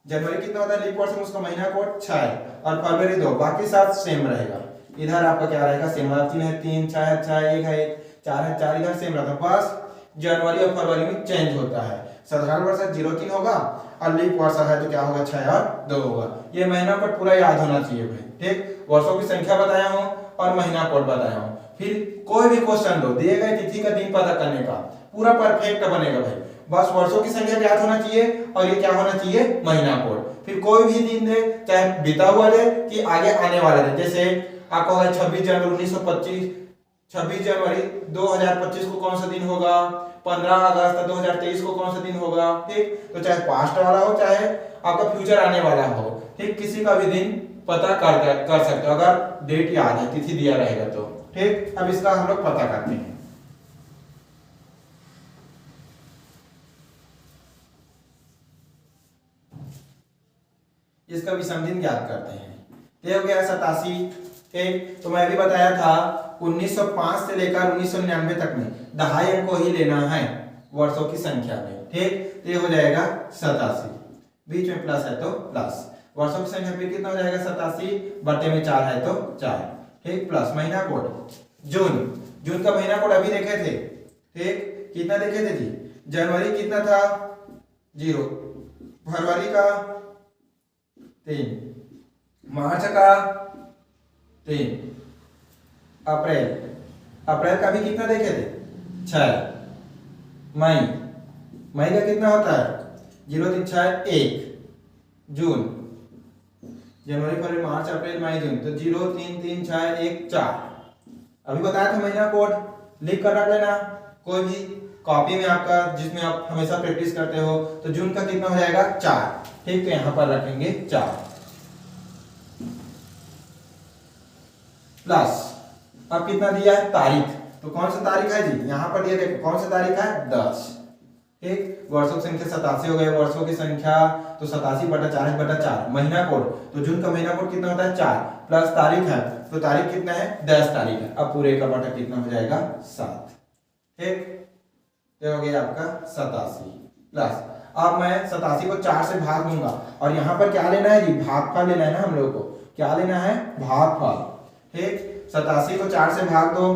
जनवरी कितना होता है लीप वर्ष में उसका महीना कोड 6 और फरवरी 2, बाकी सब सेम रहेगा। इधर आपका क्या रहेगा सेम, 3 है 3 6 है 6 1 है 4 है 4, इधर सेम रहता है। बस जनवरी और फरवरी में चेंज होता है। साधारण वर्षा 0 3 होगा और लीप वर्षा है तो क्या होगा 6 और 2 होगा। ये महीना कोड पूरा याद होना चाहिए भाई। ठीक, वर्षों की संख्या बताया हूँ और महीना कोड बताया हूँ। फिर कोई भी क्वेश्चन दो, दिए गए तिथि का दिन पता करने का पूरा परफेक्ट बनेगा भाई। बस वर्षों की संख्या याद होना चाहिए और ये क्या होना चाहिए महीना कोड। फिर कोई भी दिन दे, चाहे बीता हुआ दे कि आगे आने वाला दे। जैसे आपको होगा 26 जनवरी 1925, 26 जनवरी 2025 को कौन सा दिन होगा, 15 अगस्त 2023 को कौन सा दिन होगा। ठीक, तो चाहे पास्ट वाला हो चाहे आपका फ्यूचर आने वाला हो, ठीक किसी का भी दिन पता कर सकते हो अगर डेट याद है, तिथि दिया रहेगा तो। ठीक, अब इसका हम लोग पता करते हैं। इसका विषम दिन ज्ञात करते हैं। ये हो गया 87। ठीक, तो मैं भी बताया था 1905 से लेकर 1999 तक में 2.5 अंक को ही लेना है वर्षों की संख्या में। ठीक, तो ये हो जाएगा 87, बीच में प्लस है तो प्लस, वर्षों की संख्या फिर कितना हो जाएगा 87 बटे में 4 है तो 4। ठीक, प्लस महीना कोड जून, जून का महीना कोड अभी देखे थे। ठीक, कितना देखे थे जी, जनवरी कितना था 0, फरवरी का 3, मार्च का 3, अप्रैल, अप्रैल का भी कितना देखे थे 6, मई, मई का कितना होता है 0 3 6 1, जून, जनवरी फरवरी मार्च अप्रैल मई जून, तो 0 3 3 6 1 4। अभी बताया था महीना कोड लिख कर रख लेना कोई भी कॉपी में आपका जिसमें आप हमेशा प्रैक्टिस करते हो। तो जून का कितना हो जाएगा 4, ठीक, तो यहां पर रखेंगे 4 प्लस अब कितना दिया है तारीख, तो कौन सा तारीख है जी यहां पर दिया, देखो कौन सा तारीख है 10, ठीक, वर्षों की संख्या 87 हो गए, वर्षों की संख्या तो 87/40/4, महीना कोड तो जून का महीना कोड कितना होता है 4 प्लस तारीख है तो तारीख कितना है 10 तारीख है, अब पूरे का बटा कितना हो जाएगा 7, ठीक, ये हो गया आपका 87 प्लस अब मैं 87 को 4 से भाग दूंगा और यहाँ पर क्या लेना है जी भागफल लेना है ना, हम लोग को क्या लेना है भागफल, ठीक, 87 को 4 से भाग दो,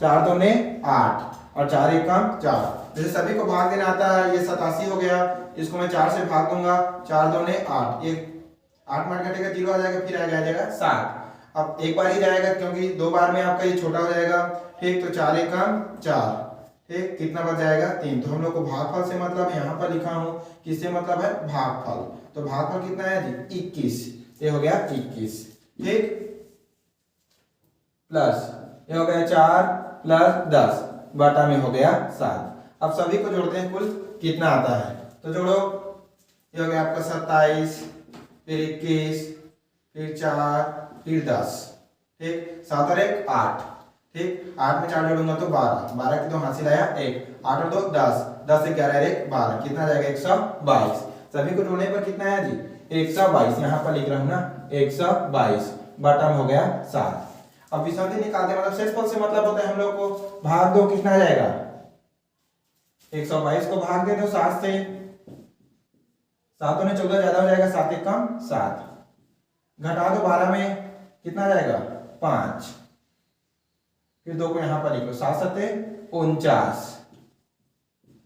4 2 ने 8 और 4 1 4, जैसे सभी को भाग देना आता है, ये 87 हो गया, इसको मैं 4 से भाग दूंगा, 4 2 ने 8, एक 8 मार घटेगा 0 आ जाएगा, फिर आ जाएगा 7, अब एक बार ही जाएगा क्योंकि 2 बार में आपका ये छोटा हो जाएगा, ठीक, तो 4 1 4, ठीक, कितना बच जाएगा 3, तो हम लोग को भागफल से मतलब यहाँ पर लिखा हूँ किससे मतलब है भागफल, तो भागफल कितना है जी 21, ये हो गया 21, ठीक, प्लस ये हो गया 4 प्लस 10 बटा में हो गया 7। अब सभी को जोड़ते हैं कुल कितना आता है, तो जोड़ो, ये हो गया आपका 27, फिर 21, फिर 4, फिर 10, ठीक, 7 और 1 8, ठीक, 8 में 4 जोड़ूंगा तो 12, 12 की 2 हासिल आया 1, 8 और 2 10, 10 से 11 1 12, कितना आ जाएगा 122, सभी को जोड़ने पर कितना है जी 122, यहाँ पर लिख रहा हूँ ना 122 बटा में हो गया 7। अब विसंधि निकालते मतलब शेषफल से मतलब होता है हम लोग को भाग दो, कितना आ जाएगा 122 को भाग दे दो 7 से, 7 ने 14 ज्यादा हो जाएगा, 7 1 7, घटा दो 12 में कितना आ जाएगा 5, फिर 2 को यहां पर लिखो, 7 7 49,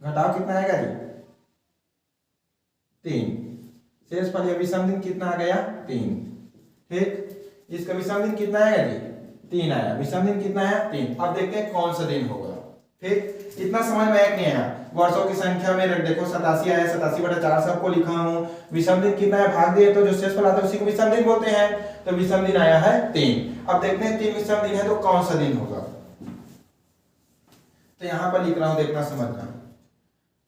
घटाओ कितना आएगा जी 3, शेषफल या विषम कितना आ गया 3, ठीक, इसका विषम कितना आएगा जी 3 आया, विषम कितना है 3। अब देखते हैं कौन सा दिन होगा, ठीक, इतना समझ में नहीं आया, वर्षों की संख्या में देखो 87 आया, 87/4 सबको लिखा हूं, विषम दिन कितना है भाग दिए तो जो शेषफल आता है उसी को विषम दिन बोलते हैं, तो विषम दिन आया है 3। अब देखते हैं 3 विषम दिन है तो कौन सा दिन होगा, तो यहां पर लिख रहा हूं, देखना समझना,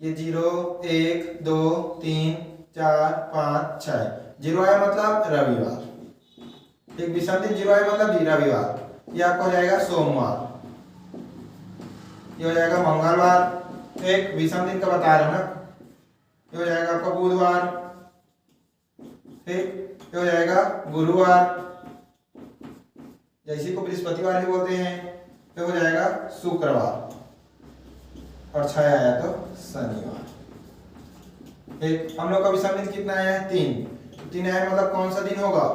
ये 0 1 2 3 4 5 6, 0 आया मतलब रविवार, एक विषम दिन 0 आया मतलब रविवार, ये आपका हो जाएगा सोमवार, ये हो जाएगा मंगलवार, एक विषम दिन का बता रहा हूं ना, ये हो जाएगा आपका बुधवार, ठीक, ये हो जाएगा गुरुवार, या इसी को बृहस्पतिवार भी बोलते हैं, ये हो जाएगा शुक्रवार, और 6 आया तो शनिवार, ठीक। हम लोग का विषम दिन कितना आया है 3, 3 आया मतलब कौन सा दिन होगा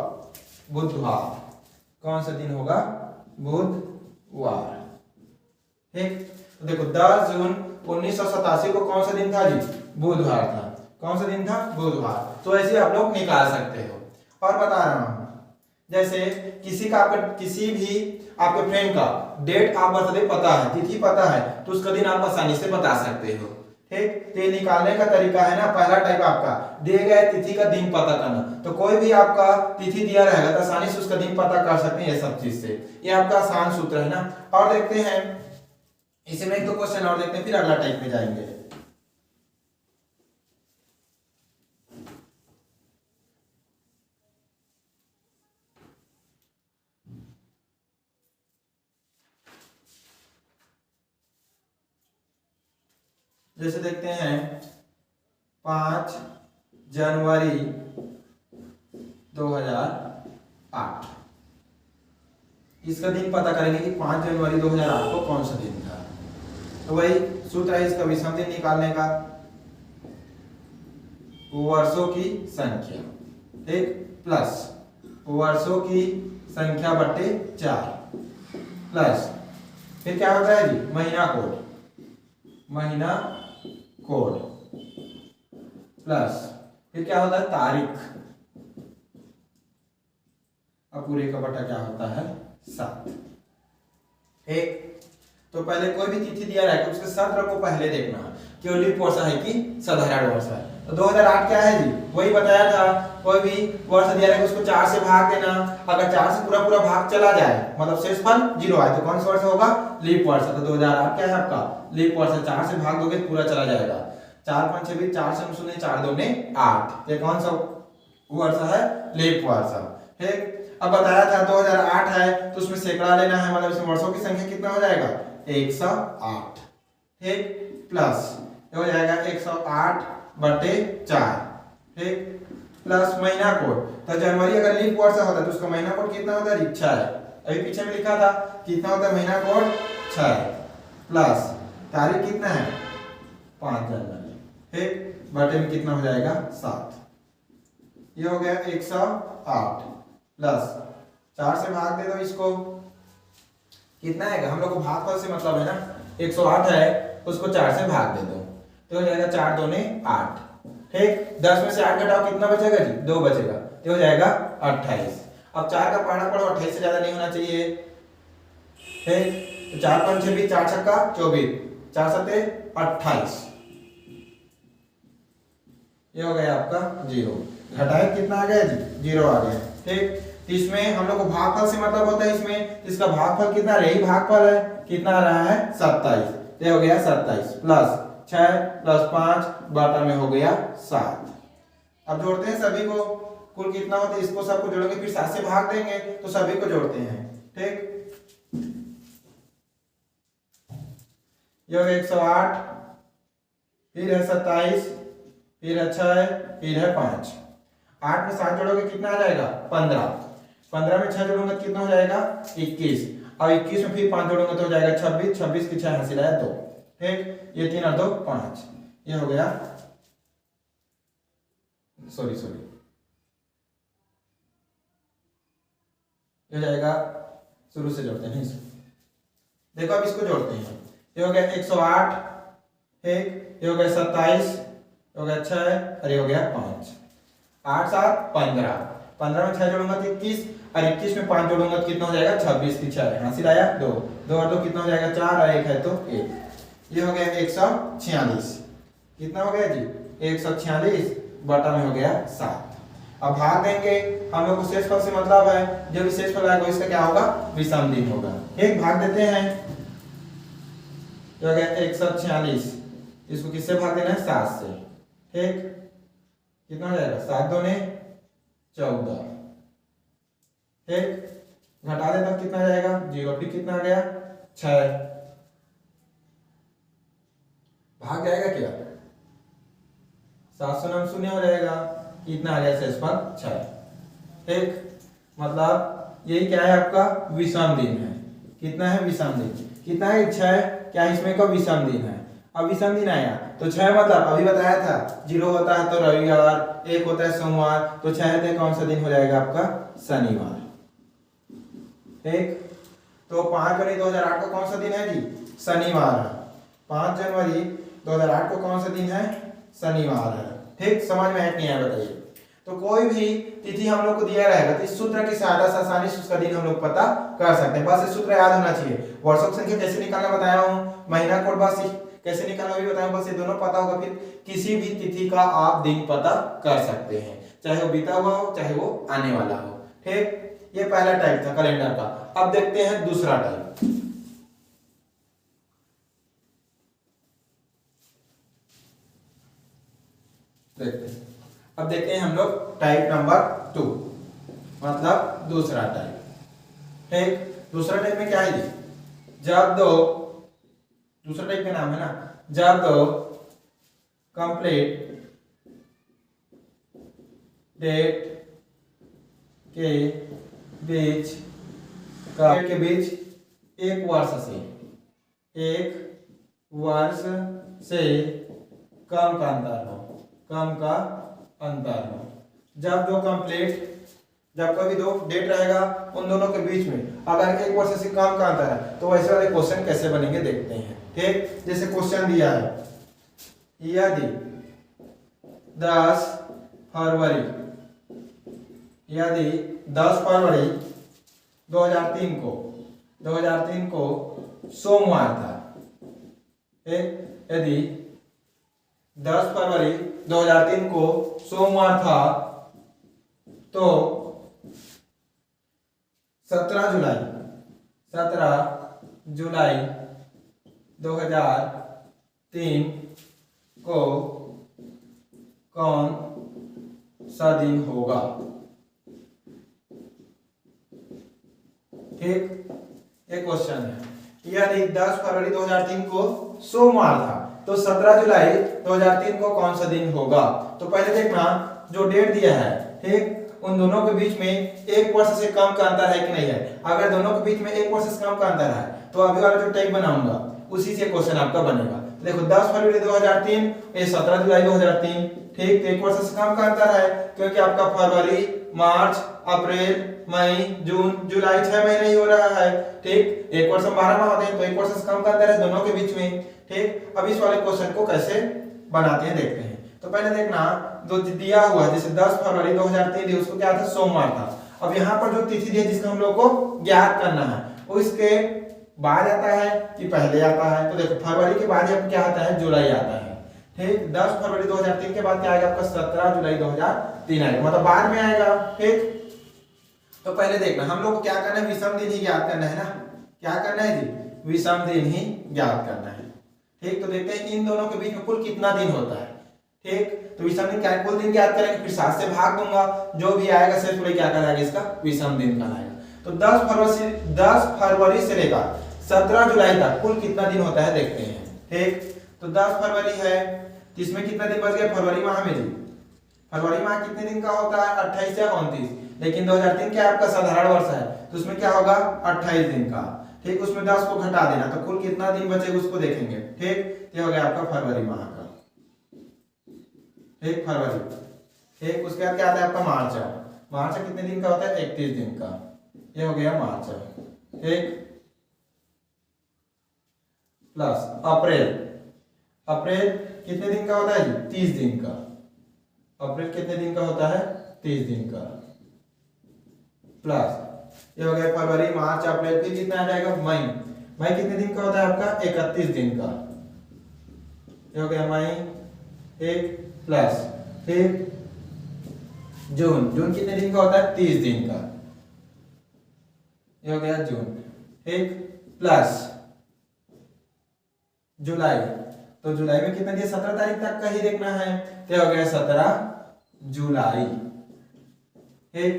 बुधवार, कौन सा दिन होगा बुधवार, ठीक। तो देखो 10 जून 1987 को कौन सा दिन था जी बुधवार था, कौन सा दिन था बुधवार, तो ऐसे आप लोग निकाल सकते हो। और बता रहा हूं जैसे किसी का आपका किसी भी आपके फ्रेंड का डेट ऑफ बर्थडे पता है, तिथि पता है, तो उसका दिन आप आसानी से बता सकते हो, ठीक। तो ये निकालने का तरीका है ना, पहला टाइप आपका दिए गए तिथि का दिन पता करना, तो कोई भी आपका तिथि दिया रहेगा तो आसानी से उसका दिन पता कर सकते हैं ये सब चीज से, ये आपका आसान सूत्र है ना। और देखते हैं इसमें एक दो क्वेश्चन और देखते हैं, फिर अगला टाइप पे जाएंगे। जैसे देखते हैं 5 जनवरी 2008, इसका दिन पता करेंगे कि 5 जनवरी 2008 को कौन सा दिन था, तो वही सूत्र है इसका विषम दिन निकालने का, वर्षों की संख्या, ठीक, प्लस वर्षों की संख्या बट्टे 4, प्लस फिर क्या होता है जी महीना कोड, महीना कोड, प्लस फिर क्या होता है तारीख, अब पूरे का बटा क्या होता है 7। ठीक, तो पहले कोई भी तिथि दिया रहेगा उसके सत्र को पहले देखना कि वो लीप वर्ष है कि साधारण वर्ष है। तो 2008 क्या है जी, वही बताया था, कोई भी वर्ष दिया रहेगा उसको 4 से भाग देना। अगर 4 से पूरा पूरा भाग चला जाए मतलब शेषफल 0 आए तो कौन सा वर्ष होगा, लीप वर्ष। तो 2008 क्या है आपका लीप वर्ष। 4 से भाग दोगे तो पूरा चला जाएगा। 4 5 6 20, 4 से 0 4 2 8, ये कौन सा वर्ष है, लीप वर्ष। ठीक, अब बताया था 2008 है तो उसमें सैकड़ा लेना है, मतलब इसमें वर्षों की संख्या कितना हो जाएगा 108। ठीक, प्लस हो जाएगा 108 बटे 4। ठीक, प्लस महीना कोड, तो जनवरी अगर लीप वर्ष होता है तो उसका महीना कोड कितना होता है 6 है। अभी पीछे में लिखा था कितना होता है महीना कोड 6 है, प्लस तारीख कितना है 5 जनवरी। ठीक, बटे में कितना हो जाएगा 7। ये हो गया 108 प्लस 4 से भाग दे दो इसको, कितना आएगा, हम लोग को भागफल से मतलब है ना, 108 है उसको 4 से भाग दे दो तो हो जाएगा 4 2 8। ठीक, 10 में से 8 घटाओ कितना बचेगा जी 2 बचेगा, तो हो जाएगा 28। अब 4 का पढ़ा पढ़ो 28 से ज्यादा नहीं होना चाहिए। ठीक, तो 4 5 6 20, 4 छक्का 24, 4 सत्ते 28, ये हो गया आपका 0। घटाए कितना आ गया जी 0 आ गया। ठीक, इसमें हम लोग को भागफल से मतलब होता है, इसमें इसका भागफल कितना रही भागफल है कितना आ रहा है 27, ये हो गया 27 प्लस 6 प्लस 5 बटा में हो गया 7। अब जोड़ते हैं सभी को, कुल कितना होता है, इसको सबको जोड़ेंगे फिर 7 से भाग देंगे तो सभी को जोड़ते हैं। ठीक, ये हो गया 108, फिर है 27, फिर है 6, फिर है 5। 8 में 7 जोड़ोगे कितना आ जाएगा 15, 15 में 6 जोड़ूंगा कितना हो जाएगा 21, और 21 में फिर 5 जोड़ूंगा तो हो जाएगा 26, 26 की 6 हासिल आया 2। ठीक, ये 3 और 2 5, ये हो गया सॉरी ये हो जाएगा, शुरू से जोड़ते हैं इसको। देखो अब इसको जोड़ते हैं, ये हो गया 108, ठीक, ये हो गया 27, हो गया 6 और ये हो गया 5, 8 7 15, 15 में 6 जोड़ूंगा तो 21, और 21 में 5 जोड़ूंगा तो कितना हो जाएगा 26 की 6 हासिल आया 2, 2 और 2 कितना हो जाएगा 4 और 1 है तो 1, ये हो गया 146। कितना हो गया जी 146 बटा में हो गया 7। अब भाग देंगे, हम लोग को शेषफल से मतलब है, जो भी शेषफल आएगा इसका क्या होगा विषम दिन होगा। ठीक, भाग देते हैं, हो गया 146, इसको किससे भाग देना है 7 से। ठीक, कितना हो जाएगा 7 2 14। ठीक, घटा देता कितना आ जाएगा 0, फिर कितना आ गया 6, भाग जाएगा क्या 700 0 हो जाएगा, कितना आ गया शेषफल 6। ठीक, मतलब यही क्या है आपका विषम दिन है। कितना है विषम दिन, कितना है 6, क्या इसमें का विषम दिन है। अब विषम दिन आया तो 6 मतलब अभी बताया था 0 होता है तो रविवार, 1 होता है सोमवार, तो 6 है कौन सा दिन हो जाएगा आपका शनिवार। ठीक, तो 5 जनवरी 2008 को कौन सा दिन है जी शनिवार है। 5 जनवरी 2008 को कौन सा दिन है शनिवार है। ठीक, समझ में है नहीं आया बताइए। तो कोई भी तिथि हम लोग को दिया रहेगा तो इस सूत्र की सहायता से आसानी से उसका दिन हम लोग पता कर सकते हैं। बस ये सूत्र याद होना चाहिए। वर्षों की संख्या कैसे निकालना बताया हूँ, महीना कोड बस कैसे निकालना भी बताया हूँ, बस ये दोनों पता होगा फिर किसी भी तिथि का आप दिन पता कर सकते हैं, चाहे वो बीता हुआ हो चाहे वो आने वाला हो। ठीक, ये पहला टाइप था कैलेंडर का। अब देखते हैं दूसरा टाइप। देखते हैं, अब देखते हैं हम लोग टाइप नंबर 2, मतलब दूसरा टाइप। ठीक, दूसरा टाइप में क्या है जी, जब दो, दूसरा टाइप का नाम है ना, जब दो कंप्लीट डेट के बीच एक वर्ष से कम का अंतर हो, कम का अंतर हो। जब दो कंप्लीट, जब कभी दो डेट रहेगा उन दोनों के बीच में अगर 1 वर्ष से कम का अंतर है तो वैसे वाले क्वेश्चन कैसे बनेंगे देखते हैं। ठीक, जैसे क्वेश्चन दिया है यदि 10 फरवरी, यदि 10 फरवरी 2003 को सोमवार था, यदि 10 फरवरी 2003 को सोमवार था तो 17 जुलाई 2003 को कौन सा दिन होगा? ठीक, एक क्वेश्चन है, यदि 10 फरवरी 2003 को सोमवार था तो 17 जुलाई 2003 को कौन सा दिन होगा? तो पहले देखना जो डेट दिया है, ठीक, उन दोनों के बीच में एक वर्ष से कम का अंतर है कि नहीं है। अगर दोनों के बीच में एक वर्ष से कम का अंतर है तो अभी वाला जो टाइप बनाऊंगा उसी से क्वेश्चन आपका बनेगा। तो देखो 10 फरवरी 2003, ये 17 जुलाई 2003, ठीक, तो एक वर्ष से कम का अंतर है क्योंकि आपका फरवरी, मार्च, अप्रैल, मई, जून, जुलाई 6 महीने ही हो रहा है। ठीक, एक वर्ष में 12 माह होते हैं तो एक वर्ष से कम का अंतर है दोनों के बीच में। ठीक, अब इस वाले क्वेश्चन को कैसे बनाते हैं देखते हैं। तो पहले देखना जो दिया हुआ है, जैसे 10 फरवरी 2003 थी, उसको क्या था? सोमवार था। अब यहाँ पर जो तिथि दी है जिसको हम लोग को ज्ञात करना है वो इसके बाद आता है कि पहले आता है? तो देखो फरवरी के बाद अब क्या आता है? जुलाई आता है। ठीक, 10 फरवरी 2003 के बाद क्या आएगा आपका? 17 जुलाई 2003 आएगा, मतलब बाद में आएगा। ठीक, तो पहले देखना हम लोग को क्या करना है? विषम दिन ही ज्ञात करना है ना। क्या करना है जी? विषम दिन ही ज्ञात करना है। ठीक, तो देखते हैं इन दोनों के बीच में कुल कितना दिन होता है। ठीक, तो विषम दिन क्या कुल दिन ज्ञात करेंगे, फिर 7 से भाग दूंगा, जो भी आएगा सिर्फ क्या कहलाएगा? इसका विषम दिन कहलाएगा। तो 10 फरवरी से लेकर 17 जुलाई तक कुल कितना दिन होता है देखते हैं। ठीक, तो 10 फरवरी है तो इसमें कितना दिन बच गया? फरवरी माह में जी, फरवरी माह कितने दिन का होता है? 28 या 29, लेकिन 2003 क्या आपका साधारण वर्ष है तो उसमें क्या होगा? 28 दिन का। ठीक, उसमें 10 को घटा देना तो कुल कितना दिन बचेगा उसको देखेंगे। ठीक, ये हो गया आपका फरवरी माह का। ठीक, फरवरी। ठीक, उसके बाद क्या आता है आपका? मार्च। मार्च कितने दिन का होता है? 31 दिन का। ये हो गया मार्च। ठीक, प्लस अप्रैल। अप्रैल कितने दिन का होता है? 30 दिन का। अप्रैल कितने दिन का होता है? 30 दिन का। प्लस ये हो गया फरवरी, मार्च, अप्रैल, फिर कितना आ जाएगा? मई। मई कितने दिन का होता है आपका? 31 दिन का। ये हो गया मई। एक प्लस फिर जून। जून कितने दिन का होता है? 30 दिन का। ये हो गया जून। एक प्लस जुलाई। तो जुलाई में कितना दिया? 17 तारीख तक का ही देखना है, तो हो गया 17 जुलाई। ठीक,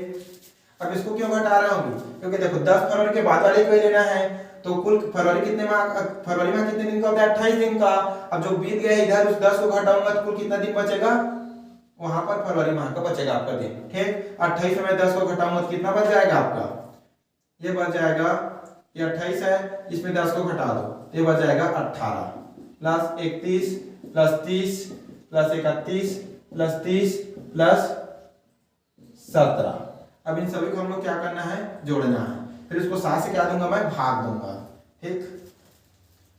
अब इसको क्यों घटा रहा हूं? क्योंकि देखो 10 फरवरी के बाद वाले को ही लेना है, तो कुल फरवरी में कितने दिन का होता है? 28 दिन का। अब जो बीत गया इधर उस 10 को घटाऊंगा तो कुल कितना दिन बचेगा? वहां पर फरवरी माह का बचेगा आपका दिन। ठीक, 28 में 10 को घटाऊंगा तो कितना बच जाएगा आपका? ये बच जाएगा, ये 28 है, इसमें 10 को घटा दो, ये बच जाएगा 18 plus 31 plus 30 plus 31 plus 30 plus 17। अब इन सभी को हम लोग क्या करना है? जोड़ना है। फिर उसको 7 से क्या दूंगा? मैं भाग दूंगा। ठीक,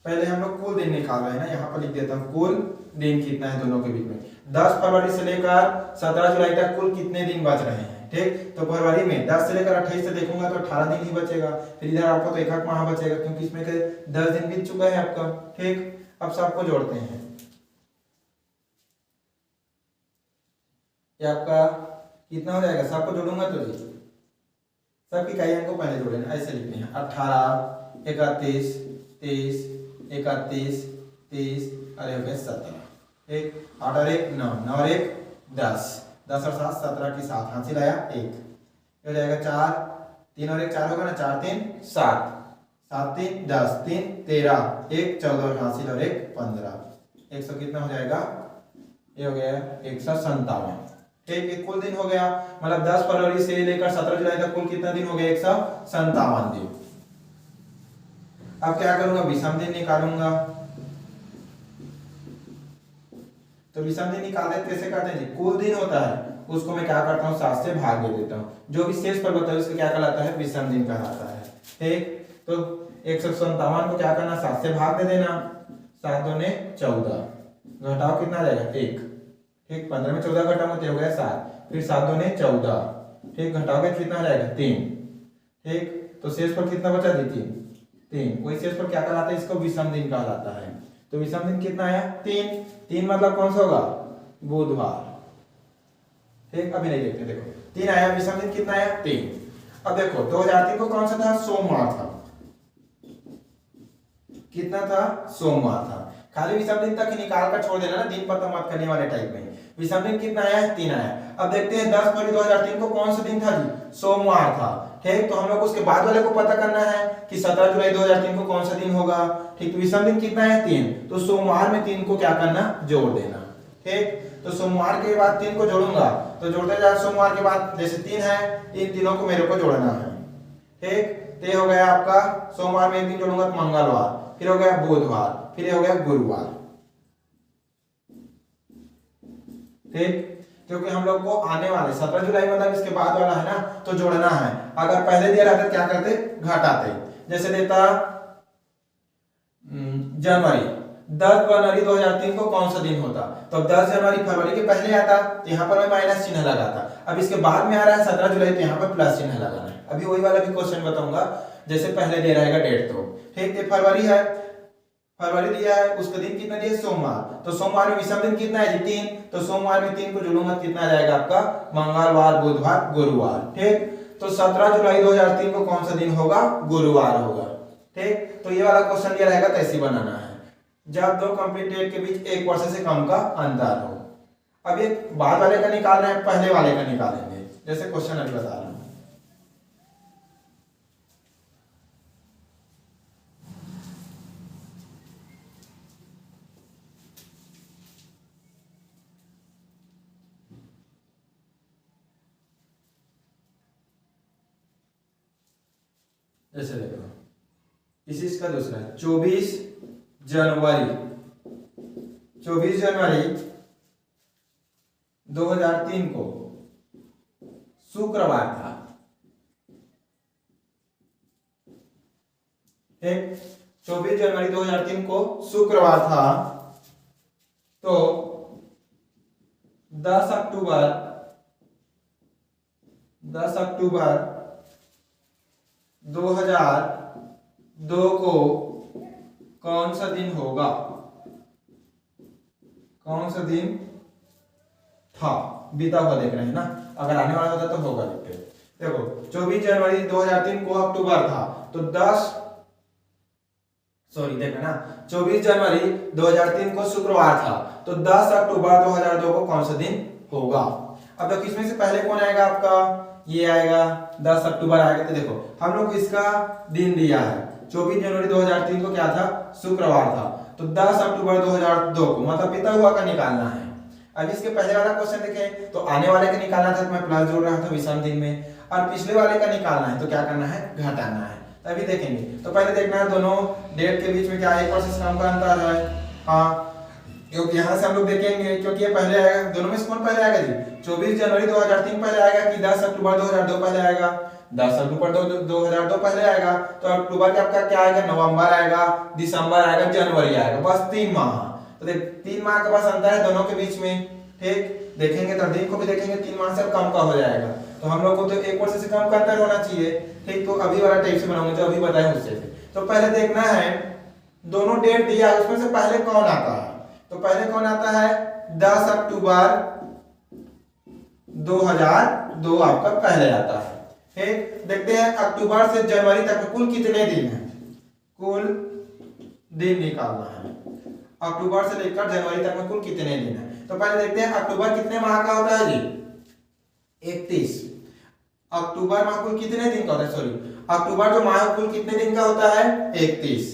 पहले हम लोग कुल दिन निकाल रहे हैं ना, यहाँ पर लिख देता हूँ कुल दिन कितना है दोनों के बीच में। 10 फरवरी से लेकर 17 जुलाई तक कुल कितने दिन बच रहे हैं? ठीक, तो फरवरी में 10 से लेकर 28 से देखूंगा तो 18 दिन ही बचेगा। फिर इधर आपको तो एक माह बचेगा क्योंकि इसमें 10 दिन बीत चुका है आपका। ठीक, अब सबको जोड़ते हैं। ये आपका कितना हो जाएगा? सबको जोड़ूंगा तो जी सबकी इकाइयों को पहले जोड़ेंगे, ऐसे लिखते हैं 18 31 30 31 30 अरे हो गए 17। एक 8 और 1 9 9 और 1 10 10 और 7 17 की 7 हाथ से लाया 1 हो जाएगा 4 3 और 1 4 होगा ना, 4 3 7 7 3 10 3 13 1 14 और हासिल और 1 15 100 कितना हो जाएगा? ये हो गया 157। ठीक, एक कुल दिन हो गया, मतलब 10 फरवरी से लेकर 17 जुलाई तक कुल कितना दिन हो गया? 157 दिन। अब क्या करूंगा? विषम दिन निकालूंगा। तो विषम दिन निकालते कैसे करते हैं जी? कुल दिन होता है उसको मैं क्या करता हूँ? 7 से भाग दे देता हूँ, जो भी शेष पर होता है उसको क्या कहलाता है? विषम दिन कहलाता है। ठीक, तो 157 को क्या करना? 7 से भाग दे देना, 7 दूने 14, घटाओ कितना आ जाएगा? 1। ठीक, 15 में 14 खत्म होते हो गया 7, फिर 7 दूने 14, ठीक, घटाओगे तो कितना हो जाएगा 3, ठीक, तो शेष पर कितना बचा दी 3, वही शेष पर क्या कहलाता है, इसको विषम दिन कहलाता है। तो विषम दिन कितना आया 3 मतलब कौन सा होगा बुधवार, ठीक, अभी नहीं देखते, देखो 3 आया, विषम दिन कितना आया 3। अब देखो 2003 को कौन सा था, सोमवार था, कितना था सोमवार था, खाली विषम दिन तक निकाल कर छोड़ देना ना, दिन पता मत करने वाले टाइप में। विषम दिन कितना आया है 3 आया। अब देखते हैं 10 फरवरी 2003 को कौन सा दिन था जी, सोमवार था, ठीक, तो हम लोग उसके बाद वाले को पता करना है कि 17 जुलाई 2003 को कौन सा दिन होगा, ठीक, तो विषम दिन कितना है 3, तो सोमवार में 3 को क्या करना जोड़ देना, ठीक, तो सोमवार के बाद 3 को जोड़ूंगा तो जोड़ते जा, सोमवार के बाद जैसे 3 है इन तीनों को मेरे को जोड़ना है, ठीक, तो ये हो गया आपका सोमवार में एक दिन जोड़ूंगा तो मंगलवार, फिर हो गया बुधवार, फिर हो गया गुरुवार, ठीक, क्योंकि हम लोग को आने वाले 17 जुलाई मतलब इसके बाद वाला है ना, तो जोड़ना है। अगर पहले दिया रहता क्या करते घटाते, जैसे देता जनवरी, 10 जनवरी 2003 को कौन सा दिन होता, तो 10 जनवरी फरवरी के पहले आता, तो यहाँ पर मैं माइनस चिन्ह लगाता, अब इसके बाद में आ रहा है 17 जुलाई, तो यहाँ पर प्लस चिन्ह लगाना है। अभी वही वाला भी क्वेश्चन बताऊंगा, जैसे पहले दे रहेगा डेट, तो ठीक, ये फरवरी है, फरवरी दिया है, उसका दिन कितना दिया सोमवार, तो सोमवार में विषम दिन कितना है जी 3, तो सोमवार में 3 को जोड़ूंगा कितना आ जाएगा आपका मंगलवार, बुधवार, गुरुवार, ठीक, तो 17 जुलाई 2003 को कौन सा दिन होगा, गुरुवार होगा, ठीक, तो ये वाला क्वेश्चन दिया रहेगा तो ऐसे बनाना है, जब दो कंप्लीट डेट के बीच 1 वर्ष से कम का अंतर हो। अब ये बाद वाले का निकाल रहे हैं, पहले वाले का निकालेंगे, जैसे क्वेश्चन अभी बता रहा हूं, जैसे देखो इसी इसका दूसरा है 24 जनवरी 2003 को शुक्रवार था, ठीक, 24 जनवरी 2003 को शुक्रवार था, तो 10 अक्टूबर 2002 को कौन सा दिन होगा, कौन सा दिन था, बीता हुआ देख रहे हैं ना, अगर आने वाला होता तो होगा लिखते। देखो 24 जनवरी 2003 को अक्टूबर था, तो 24 जनवरी 2003 को शुक्रवार था, तो 10 अक्टूबर 2002 को कौन सा दिन होगा। अब देखो इसमें से पहले कौन आएगा आपका, ये आएगा 10 अक्टूबर आएगा, तो देखो हम लोग इसका दिन दिया है 24 जनवरी 2003 को क्या था शुक्रवार था, तो 10 अक्टूबर 2002 को मतलब बीता हुआ का निकालना है। अब इसके पहले वाला क्वेश्चन देखें तो आने वाले का निकालना था, तो मैं प्लस जोड़ रहा था विषम दिन में, और पिछले वाले का निकालना है तो क्या करना है घटाना है। तभी देखेंगे, तो पहले देखना है दोनों डेट के बीच में क्या 1 वर्ष से कम का अंतर है, हाँ, क्योंकि यहाँ से हम लोग देखेंगे, क्योंकि ये पहले आएगा, दोनों में से कौन पहले आएगा जी, 24 जनवरी 2003 पहले आएगा कि 10 अक्टूबर 2002 पहले आएगा, 10 अक्टूबर 2002 पहले आएगा, तो अक्टूबर के आपका क्या आएगा, नवंबर आएगा, दिसंबर आएगा, जनवरी आएगा, बस 3 माह, तो देख 3 माह के पास अंतर है दोनों के बीच में, ठीक, देखेंगे तो दिन को भी देखेंगे 3 माह से अब कम का हो जाएगा, तो हम लोग को तो 1 वर्ष से कम का अंतर होना चाहिए, ठीक, तो अभी वाला टाइप से बनाऊंगा जो अभी बताया उससे से। तो पहले देखना है दोनों डेट दिया है उसमें से पहले कौन आता है, तो पहले कौन आता है 10 अक्टूबर 2002 आपका पहले आता है, ठीक, देखते हैं अक्टूबर से जनवरी तक कुल कितने दिन है, कुल दिन निकालना है, अक्टूबर से लेकर जनवरी तक में कुल कितने दिन है। तो पहले देखते हैं अक्टूबर कितने माह का होता है जी 31, अक्टूबर माह कुल कितने दिन का होता है, सॉरी अक्टूबर जो माह कुल कितने दिन का होता है 31,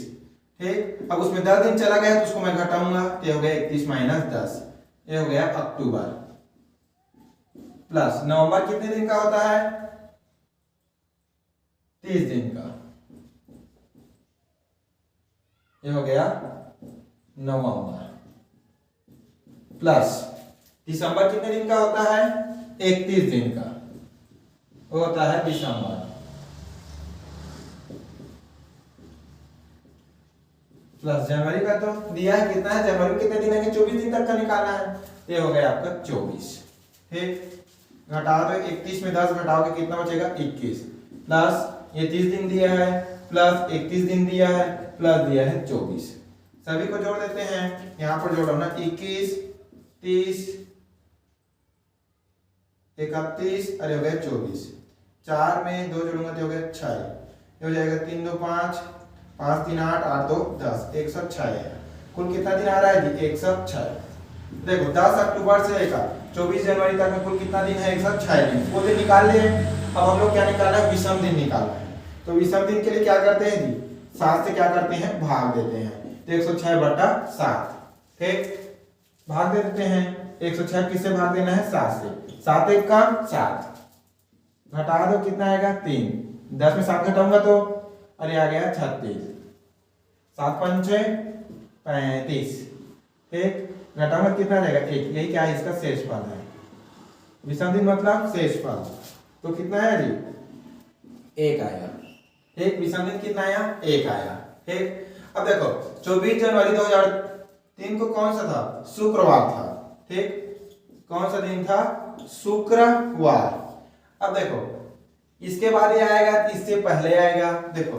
ठीक, अब उसमें 10 दिन चला गया तो उसको मैं घटाऊंगा, ये हो गया 31 माइनस 10, ये हो गया अक्टूबर, प्लस नवंबर कितने दिन का होता है 30 दिन का, ये हो गया नवंबर, प्लस दिसंबर कितने दिन का होता है 31 दिन का, वो होता है दिसंबर, प्लस जनवरी का तो दिया है कितना है, जनवरी कितने दिन है कि 24 दिन तक का निकालना है, ये हो गया आपका 24। ठीक, घटा दो 31 में 10 घटाओगे कितना बचेगा 21, प्लस ये 30 दिन दिया है, प्लस 31 दिन दिया है, प्लस दिया है 24। सभी को जोड़ देते हैं, यहाँ पर जोड़ो ना 21 30 31, अरे हो गया 24, 4 में 2 जोड़ूंगा तो हो गया 6, ये हो जाएगा 3 2 5 5 3 8 8 2 10, 106 है। कुल कितना दिन आ रहा है जी 106। देखो 10 अक्टूबर से लेकर 24 जनवरी तक में कुल कितना दिन है 106 दिन। वो दिन निकाल लिए। अब हम लोग क्या निकालना है, विषम दिन निकालना है। तो विषम दिन के लिए क्या करते हैं जी, 7 से क्या करते हैं भाग देते हैं, तो 106 बटा 7। ठीक, भाग दे देते हैं। 106 किससे भाग देना है 7 से, 7 1 का 7, घटा दो कितना आएगा 3, 10 में 7 घटाऊंगा तो अरे आ गया 36, 7 5 35। ठीक, घटाऊंगा कितना आ जाएगा 1, यही क्या है इसका शेषफल है। विषम दिन मतलब शेषफल, तो कितना है जी 1 आया। ठीक, विषम दिन कितना आया 1 आया। ठीक, अब देखो 24 जनवरी 2003 को कौन सा था, शुक्रवार था। ठीक, कौन सा दिन था, शुक्रवार। अब देखो इसके बाद ये आएगा, इससे पहले आएगा। देखो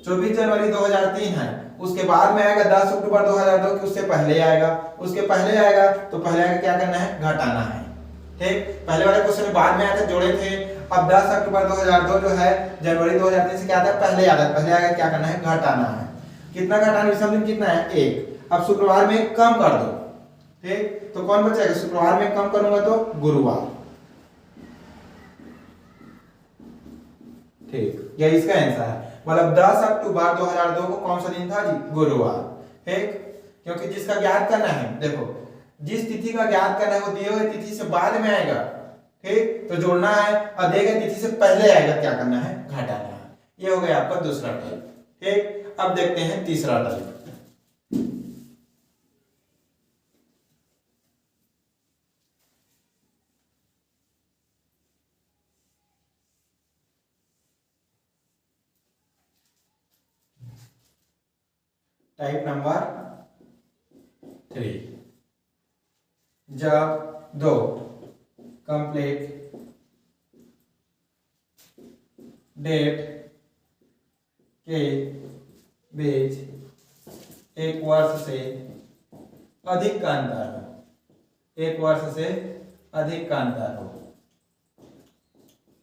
24 जनवरी 2003 है, उसके बाद में आएगा 10 अक्टूबर 2002 की, उससे पहले आएगा, उसके पहले आएगा, तो पहले आएगा क्या करना है घटाना है। ठीक, पहले वाले क्वेश्चन में बाद में आया था, जोड़े थे। अब 10 अक्टूबर 2002 जो है जनवरी 2003 से क्या आता है पहले आता है, पहले आएगा क्या करना है घटाना है। कितना घटाना, विषम दिन कितना है 1। अब शुक्रवार में कम कर दो। ठीक, तो कौन बचेगा, शुक्रवार में कम करूंगा तो गुरुवार। ठीक, यह इसका आंसर है। मतलब 10 अक्टूबर 2002 को कौन सा दिन था जी, गुरुवार। ठीक, क्योंकि जिसका ज्ञात करना है, देखो जिस तिथि का ज्ञात करना है वो दिए हुए तिथि से बाद में आएगा। ठीक, तो जोड़ना है, और दिए गए तिथि से पहले आएगा, क्या करना है घटाना है। ये हो गया आपका दूसरा टाइप। ठीक, अब देखते हैं तीसरा टाइप। टाइप नंबर 3, जब दो कंप्लीट डेट के बीच एक वर्ष से अधिक का अंतर हो, एक वर्ष से अधिक का अंतर हो।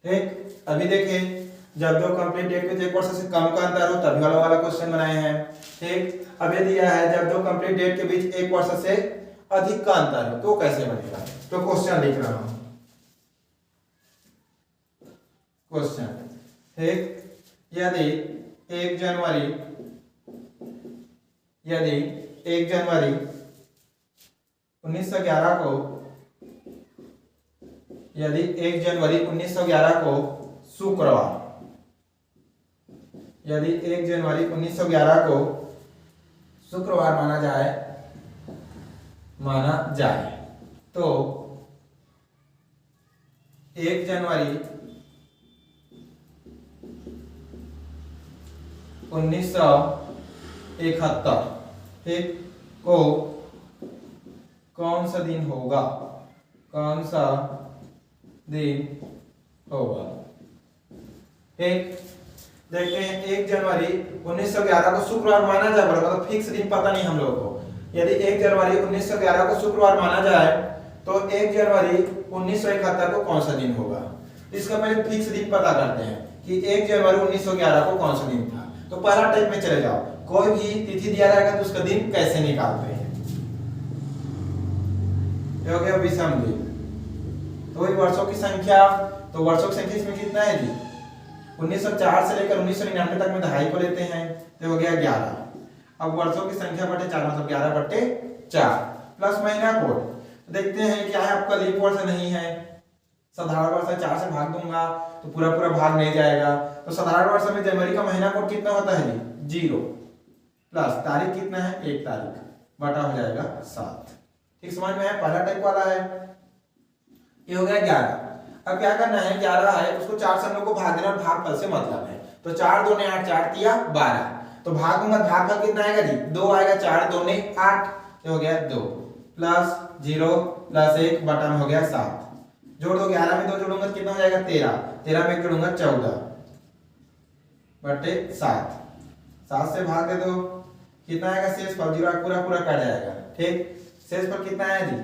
ठीक, अभी देखिए जब दो कंप्लीट डेट के एक वर्ष से कम का अंतर हो तभी वाला क्वेश्चन बनाए हैं। ठीक, अब ये दिया है जब दो कंप्लीट डेट के बीच एक वर्ष से अधिक का अंतर हो तो कैसे बनेगा। तो क्वेश्चन लिख रहा हूं, क्वेश्चन। ठीक, यदि 1 जनवरी 1911 को, यदि 1 जनवरी 1911 को शुक्रवार, यदि 1 जनवरी 1911 को शुक्रवार माना जाए तो 1 जनवरी 1971 ठीक को कौन सा दिन होगा, कौन सा दिन होगा। ठीक, देखते हैं 1 जनवरी 1911 को शुक्रवार माना जाए, मतलब फिक्स दिन पता नहीं हम लोगों को। यदि 1 जनवरी 1911 को शुक्रवार माना जाए तो 1 जनवरी 1971 को कौन सा दिन होगा। इसका पहले फिक्स दिन पता करते हैं कि 1 जनवरी 1911 को कौन सा दिन था। तो पहला टाइप में चले जाओ, कोई भी तिथि दिया रहेगा तो उसका दिन कैसे निकालते हैं। हो गया विषम दिन, तो वही वर्षों की संख्या, तो वर्षों की संख्या इसमें कितना है जी 1904 से लेकर 1999 तक में दहाई को लेते हैं, तो हो गया 11। अब वर्षों की संख्या बटे 4 मतलब 11/4 प्लस महीना कोड। देखते हैं क्या है आपका लीप वर्ष नहीं है, साधारण वर्ष 4 से भाग दूंगा तो पूरा भाग नहीं जाएगा। तो साधारण वर्ष में जनवरी का महीना कोड कितना होता है जी 0 प्लस तारीख कितना है 1 तारीख बटा हो जाएगा 7। ठीक, समझ में है। पहला टाइप वाला है, ये हो गया 11। अब क्या करना है, 11 है उसको 4 से हम लोग को भाग देना, भागफल से मतलब है। तो 4 दूने 8, 4 तिया 12, तो भाग दूंगा, भागफल कितना आएगा जी 2 आएगा, 4 दूने 8, तो हो गया 2 प्लस 0 प्लस 1 बटा में हो गया 7। जोड़ दो, 11 में 2 जोड़ूंगा तो कितना हो जाएगा 13, 13 में 1 जोड़ूंगा 14 बटे 7। 7 से भाग दे दो, कितना आएगा शेष पर, जीरो पूरा पूरा कट जाएगा। ठीक, शेष पर कितना आया जी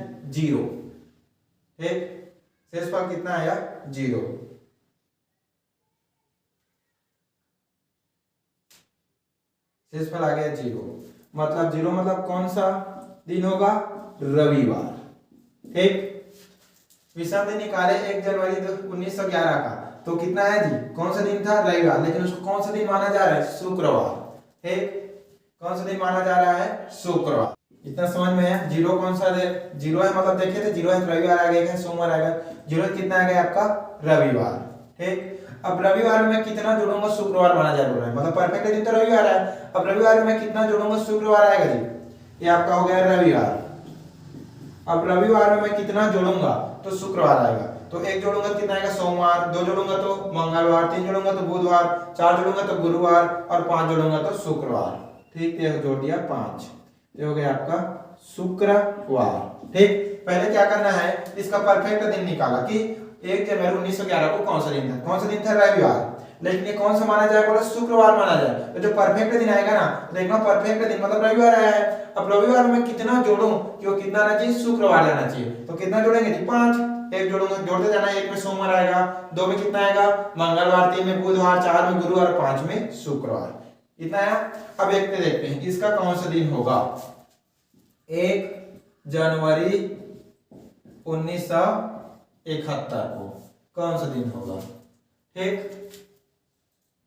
0। ठीक, शेष पर कितना आया 0। शेष पर आ गया 0, मतलब 0 मतलब कौन सा दिन होगा, रविवार। ठीक, विषम दिन निकाले 1 जनवरी 1911 का, तो कितना है जी, कौन सा दिन था, रविवार, लेकिन उसको कौन सा दिन माना जा रहा है, शुक्रवार। ठीक, कौन सा दिन माना जा रहा है, शुक्रवार। इतना समझ में है। 0 कौन सा है, 0 है मतलब देखे थे 0 है तो रविवार आ गया, सोमवार आएगा। 0 कितना आ गया आपका, रविवार। ठीक, अब रविवार में कितना जोड़ूंगा, शुक्रवार माना जा रहा है, मतलब परफेक्ट दिन तो रविवार है। अब रविवार में कितना जोड़ूंगा, शुक्रवार आएगा जी, ये आपका हो गया रविवार। अब रविवार में मैं कितना जोड़ूंगा तो शुक्रवार आएगा, तो 1 जोड़ूंगा तो कितना आएगा, सोमवार। 2 जोड़ूंगा तो मंगलवार। 3 जोड़ूंगा तो बुधवार। 4 जोड़ूंगा तो गुरुवार और 5 जोड़ूंगा तो शुक्रवार। ठीक, ये जोड़ दिया 5, ये हो गया आपका शुक्रवार। ठीक, पहले क्या करना है, इसका परफेक्ट दिन निकाला कि 1 जनवरी 1911 को कौन सा दिन था, कौन सा दिन था, रविवार, लेकिन ये कौन सा माना जाए, बोला शुक्रवार माना जाए। तो जो परफेक्ट दिन आएगा ना, तो देखना परफेक्ट दिन मतलब रविवार आया है। अब रविवार में कितना जोड़ूं कि वो कितना आना चाहिए, शुक्रवार जाना चाहिए, तो कितना जोड़ेंगे जी 5। 1 जोड़ूंगा, जोड़ते जाना, 1 में सोमवार आएगा, 2 में कितना आएगा, मंगलवार, 3 में बुधवार, 4 में गुरुवार, 5 में शुक्रवार। इतना आया। अब एक देखते हैं इसका कौन सा दिन होगा, 1 जनवरी 1971 को कौन सा दिन होगा। ठीक,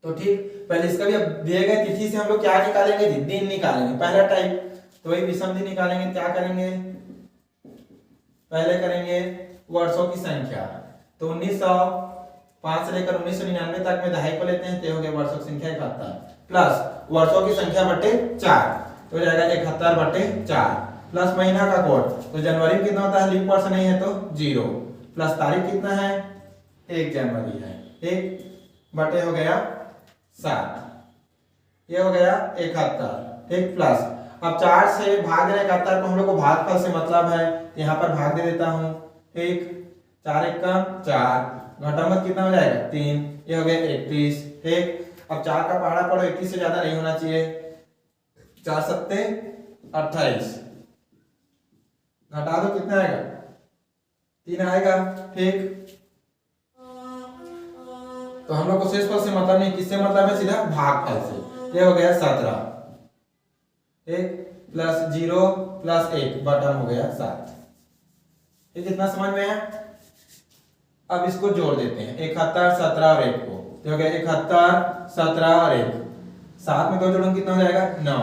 तो ठीक, पहले इसका भी अब दिए गए तिथि से हम लोग क्या निकालेंगे जी, दिन निकालेंगे। पहला टाइप तो वही विषम दिन निकालेंगे। क्या करेंगे, पहले करेंगे वर्षों की संख्या, तो 1905 से लेकर 1999 तक में दहाई को लेते हैं, तो हो गया वर्षों की संख्या 71 प्लस वर्षों की संख्या बटे 4, तो हो जाएगा 71 बटे 4 प्लस महीना का कोड, तो जनवरी में कितना होता है, लीप वर्ष नहीं है तो 0, प्लस तारीख कितना है, 1 जनवरी है। ठीक, बटे हो गया 7, ये हो गया 71। ठीक, प्लस अब 4 से भाग रहे 71 को, हम लोग को भागफल से मतलब है, यहाँ पर भाग दे देता हूँ। ठीक, 4 1 का 4, घटाऊंगा कितना हो जाएगा 3, ये हो गया 31। ठीक, अब 4 का पहाड़ा पढ़ो, 21 से ज्यादा नहीं होना चाहिए। 4 सत्ते 28, घटा दो कितना आएगा, 3 आएगा। ठीक, तो हम लोग को शेषफल से मतलब नहीं, किससे मतलब है, सीधा भागफल से। ये हो गया 17। ठीक, प्लस 0 प्लस 1 बटन हो गया 7। ठीक, इतना समझ में है। अब इसको जोड़ देते हैं, 71 17 और 1 को, तो हो गया 71 17 और 1, 7 में 2 जोड़ूंगा कितना हो जाएगा 9,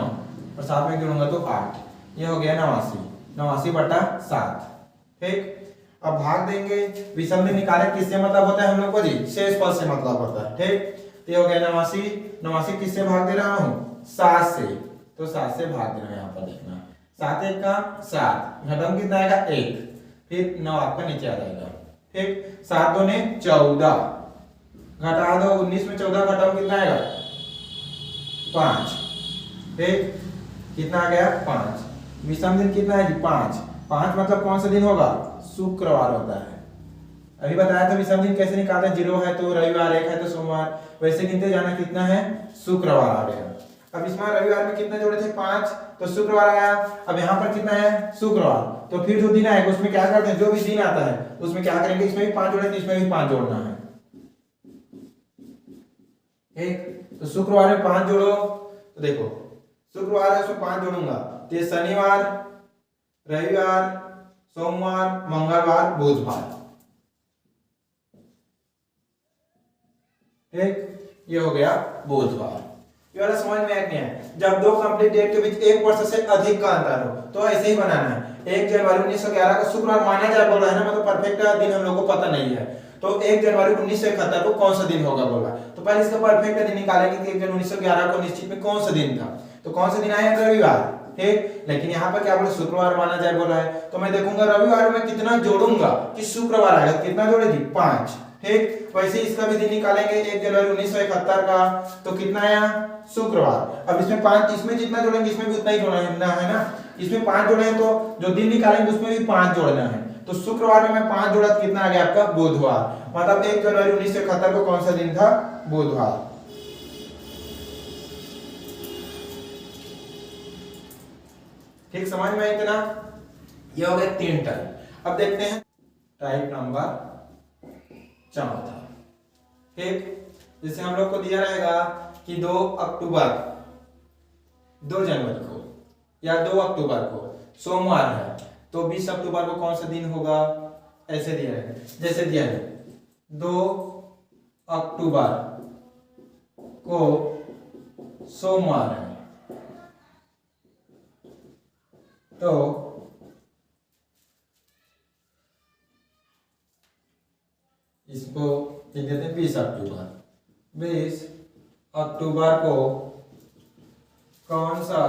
और 7 में जोड़ूंगा तो 8, ये हो गया 89, 89 बटा 7। ठीक, अब भाग देंगे, विषम दिन निकाले, किससे मतलब होता है हम लोग को जी, शेषफल से मतलब होता है। ठीक, तो ये हो गया 89, 89 किससे भाग दे रहा हूँ, 7 से, तो 7 से भाग देना, यहाँ पर देखना, 7 1 का 7, घटाऊं कितना आएगा 1, फिर 9 आपका नीचे आ जाएगा। ठीक, 7 2 ने 14, घटा दो, 19 में 14 घटाओ कितना आएगा 5। ठीक, कितना आ गया 5। विषम दिन कितना है जी 5, 5 मतलब कौन सा दिन होगा, शुक्रवार होता है। अभी बताया था विषम दिन कैसे निकालते हैं, 0 है तो रविवार, 1 है तो सोमवार, वैसे गिनते जाना, कितना है शुक्रवार आ गया। अब इसमें रविवार में कितने जोड़े थे 5, तो शुक्रवार आया। अब यहाँ पर कितना है शुक्रवार, तो फिर जो दिन आएगा उसमें क्या करते हैं, जो भी दिन आता है उसमें क्या करेंगे, इसमें भी 5 जोड़े थे, इसमें भी 5 जोड़ना है। ठीक, तो शुक्रवार में 5 जोड़ो, तो देखो शुक्रवार है उसमें 5 जोड़ूंगा, तो ये शनिवार रविवार सोमवार मंगलवार बुधवार। ठीक, ये हो गया बुधवार। ये वाला समझ में नहीं है, जब 2 कंप्लीट डेट के बीच 1 वर्ष से अधिक का अंतर हो तो ऐसे ही बनाना है। 1 जनवरी 1911 का शुक्रवार माना जाए बोल रहा है ना, मतलब परफेक्ट दिन हम लोग को पता नहीं है, तो 1 जनवरी 1971 को कौन सा दिन होगा बोल रहा है, तो पहले इसका परफेक्ट दिन निकालेंगे कि 1 जनवरी 1911 को निश्चित में कौन सा दिन था, तो कौन सा दिन आया, रविवार। ठीक, लेकिन यहाँ पर क्या बोले शुक्रवार माना जाए बोल रहा है, तो मैं देखूंगा रविवार में कितना जोड़ूंगा कि शुक्रवार आएगा, कितना जोड़ेगी 5। ठीक, वैसे इसका भी दिन निकालेंगे 1 जनवरी 1971 का, तो कितना आया शुक्रवार। अब इसमें 5, इसमें जितना जोड़ेंगे इसमें भी उतना ही जोड़ना है ना, इसमें 5 जोड़े हैं तो जो दिन निकालेंगे उसमें भी 5 जोड़ना है। तो शुक्रवार में मैं 5 जोड़ा तो कितना आ गया आपका बुधवार, मतलब 1 जनवरी 1971 को कौन सा दिन था, बुधवार। ठीक, समझ में इतना, ये हो गए 3 टाइप। अब देखते हैं टाइप नंबर 4। ठीक, जैसे हम लोग को दिया रहेगा कि 2 अक्टूबर 2 जनवरी को या 2 अक्टूबर को सोमवार है, तो 20 अक्टूबर को कौन सा दिन होगा, ऐसे दिया है। जैसे दिया है 2 अक्टूबर को सोमवार है, तो इसको लिख देते हैं 20 अक्टूबर। 20 अक्टूबर को कौन सा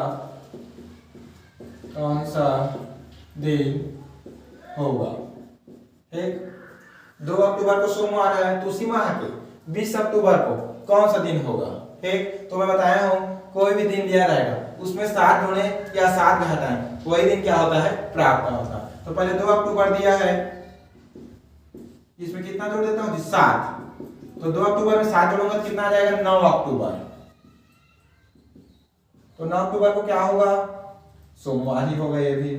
दिन होगा। ठीक, 2 अक्टूबर को सोमवार है, तो उसी माह के 20 अक्टूबर को कौन सा दिन होगा। ठीक, तो मैं बताया हूं कोई भी दिन दिया रहेगा उसमें 7 जोड़े या 7 घटाएं, वही दिन क्या होता है, प्राप्त होता है। तो पहले 2 अक्टूबर दिया है, इसमें कितना जोड़ देता हूं, 7। तो 2 अक्टूबर में 7 जोड़ूंगा तो कितना आ जाएगा, 9 अक्टूबर। तो 9 अक्टूबर को क्या होगा, सोमवार ही होगा ये भी,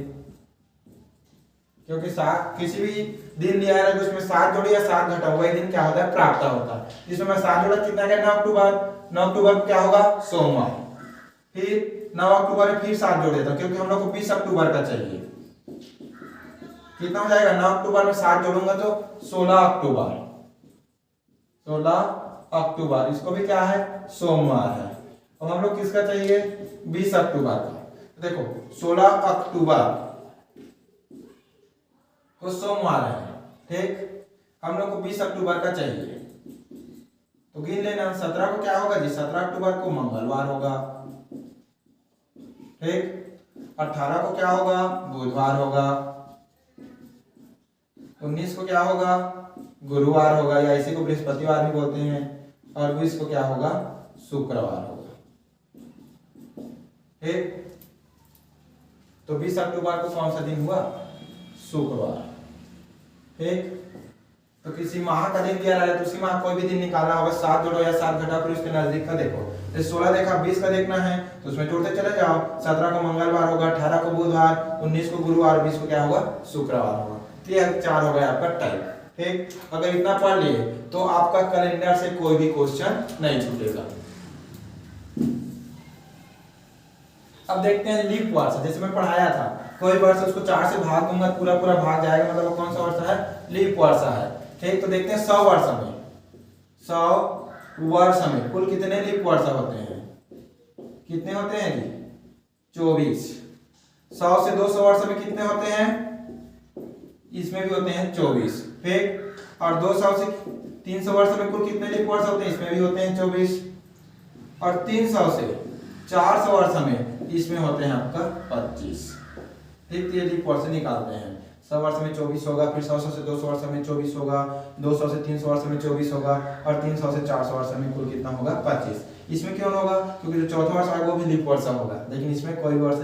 क्योंकि 7 किसी भी दिन दिया है तो उसमें 7 जोड़े या 7 घटाओ, वही दिन क्या होता है, प्राप्त होता है। इसमें मैं 7 जोड़ा कितना गया, 9 अक्टूबर। 9 अक्टूबर को क्या होगा, सोमवार। फिर 9 अक्टूबर में फिर 7 जोड़ देता हूं, क्योंकि हम लोग को 20 अक्टूबर का चाहिए। कितना हो जाएगा, 9 अक्टूबर में 7 जोड़ूंगा तो 16 अक्टूबर। 16 अक्टूबर, इसको भी क्या है, सोमवार है। अब हम लोग किसका चाहिए, 20 अक्टूबर का। देखो 16 अक्टूबर को सोमवार है, ठीक, हम लोग को 20 अक्टूबर का चाहिए, तो गिन लेना। 17 को क्या होगा जी, 17 अक्टूबर को मंगलवार होगा। ठीक, 18 को क्या होगा, बुधवार होगा। 19 को क्या होगा, गुरुवार होगा, या इसी को बृहस्पतिवार भी बोलते हैं। और 20 को क्या होगा, शुक्रवार होगा। ठीक, तो 20 अक्टूबर को कौन सा दिन हुआ, शुक्रवार। ठीक, तो किसी माह का दिन दिया रहा है तो उसी माह कोई भी दिन निकालना होगा, 7 जोड़ो या 7 घटाओ, फिर उसके नजदीक का देखो। जैसे 16 देखा, 20 का देखना है तो उसमें जोड़ते चले जाओ। 17 को मंगलवार होगा, 18 को बुधवार, 19 को गुरुवार, 20 को क्या होगा, शुक्रवार होगा। तो ये 4 हो गया आपका टाइप। ठीक, अगर इतना पढ़ लिए तो आपका कैलेंडर से कोई भी क्वेश्चन नहीं छूटेगा। अब देखते हैं लीप वर्ष, जैसे मैं पढ़ाया था, कोई वर्ष उसको 4 से भाग दूंगा, पूरा पूरा भाग जाएगा, मतलब वो कौन सा वर्ष है, लीप वर्ष है। ठीक, तो देखते हैं 100 वर्ष में, 100 वर्ष में कुल कितने लीप वर्ष होते हैं, कितने होते हैं जी, 24। 100 से 200 वर्ष में कितने होते हैं, इसमें भी होते हैं 24। ठीक, और 200 से 300 वर्ष में कुल कितने लीप वर्ष होते हैं, इसमें भी होते हैं 24। और 300 से 400 वर्ष में इसमें होते हैं आपका 25। ठीक, तो ये लीप वर्ष निकालते हैं। 100 वर्ष में 24 होगा, फिर 100 से 200 वर्ष में 24 होगा, 200 से 300 वर्ष में 24 होगा, और 300 से 400 वर्ष में कुल कितना होगा, 25। इसमें क्यों होगा, क्योंकि जो चौथा वर्ष आएगा वो भी लीप वर्ष होगा, लेकिन इसमें कोई वर्ष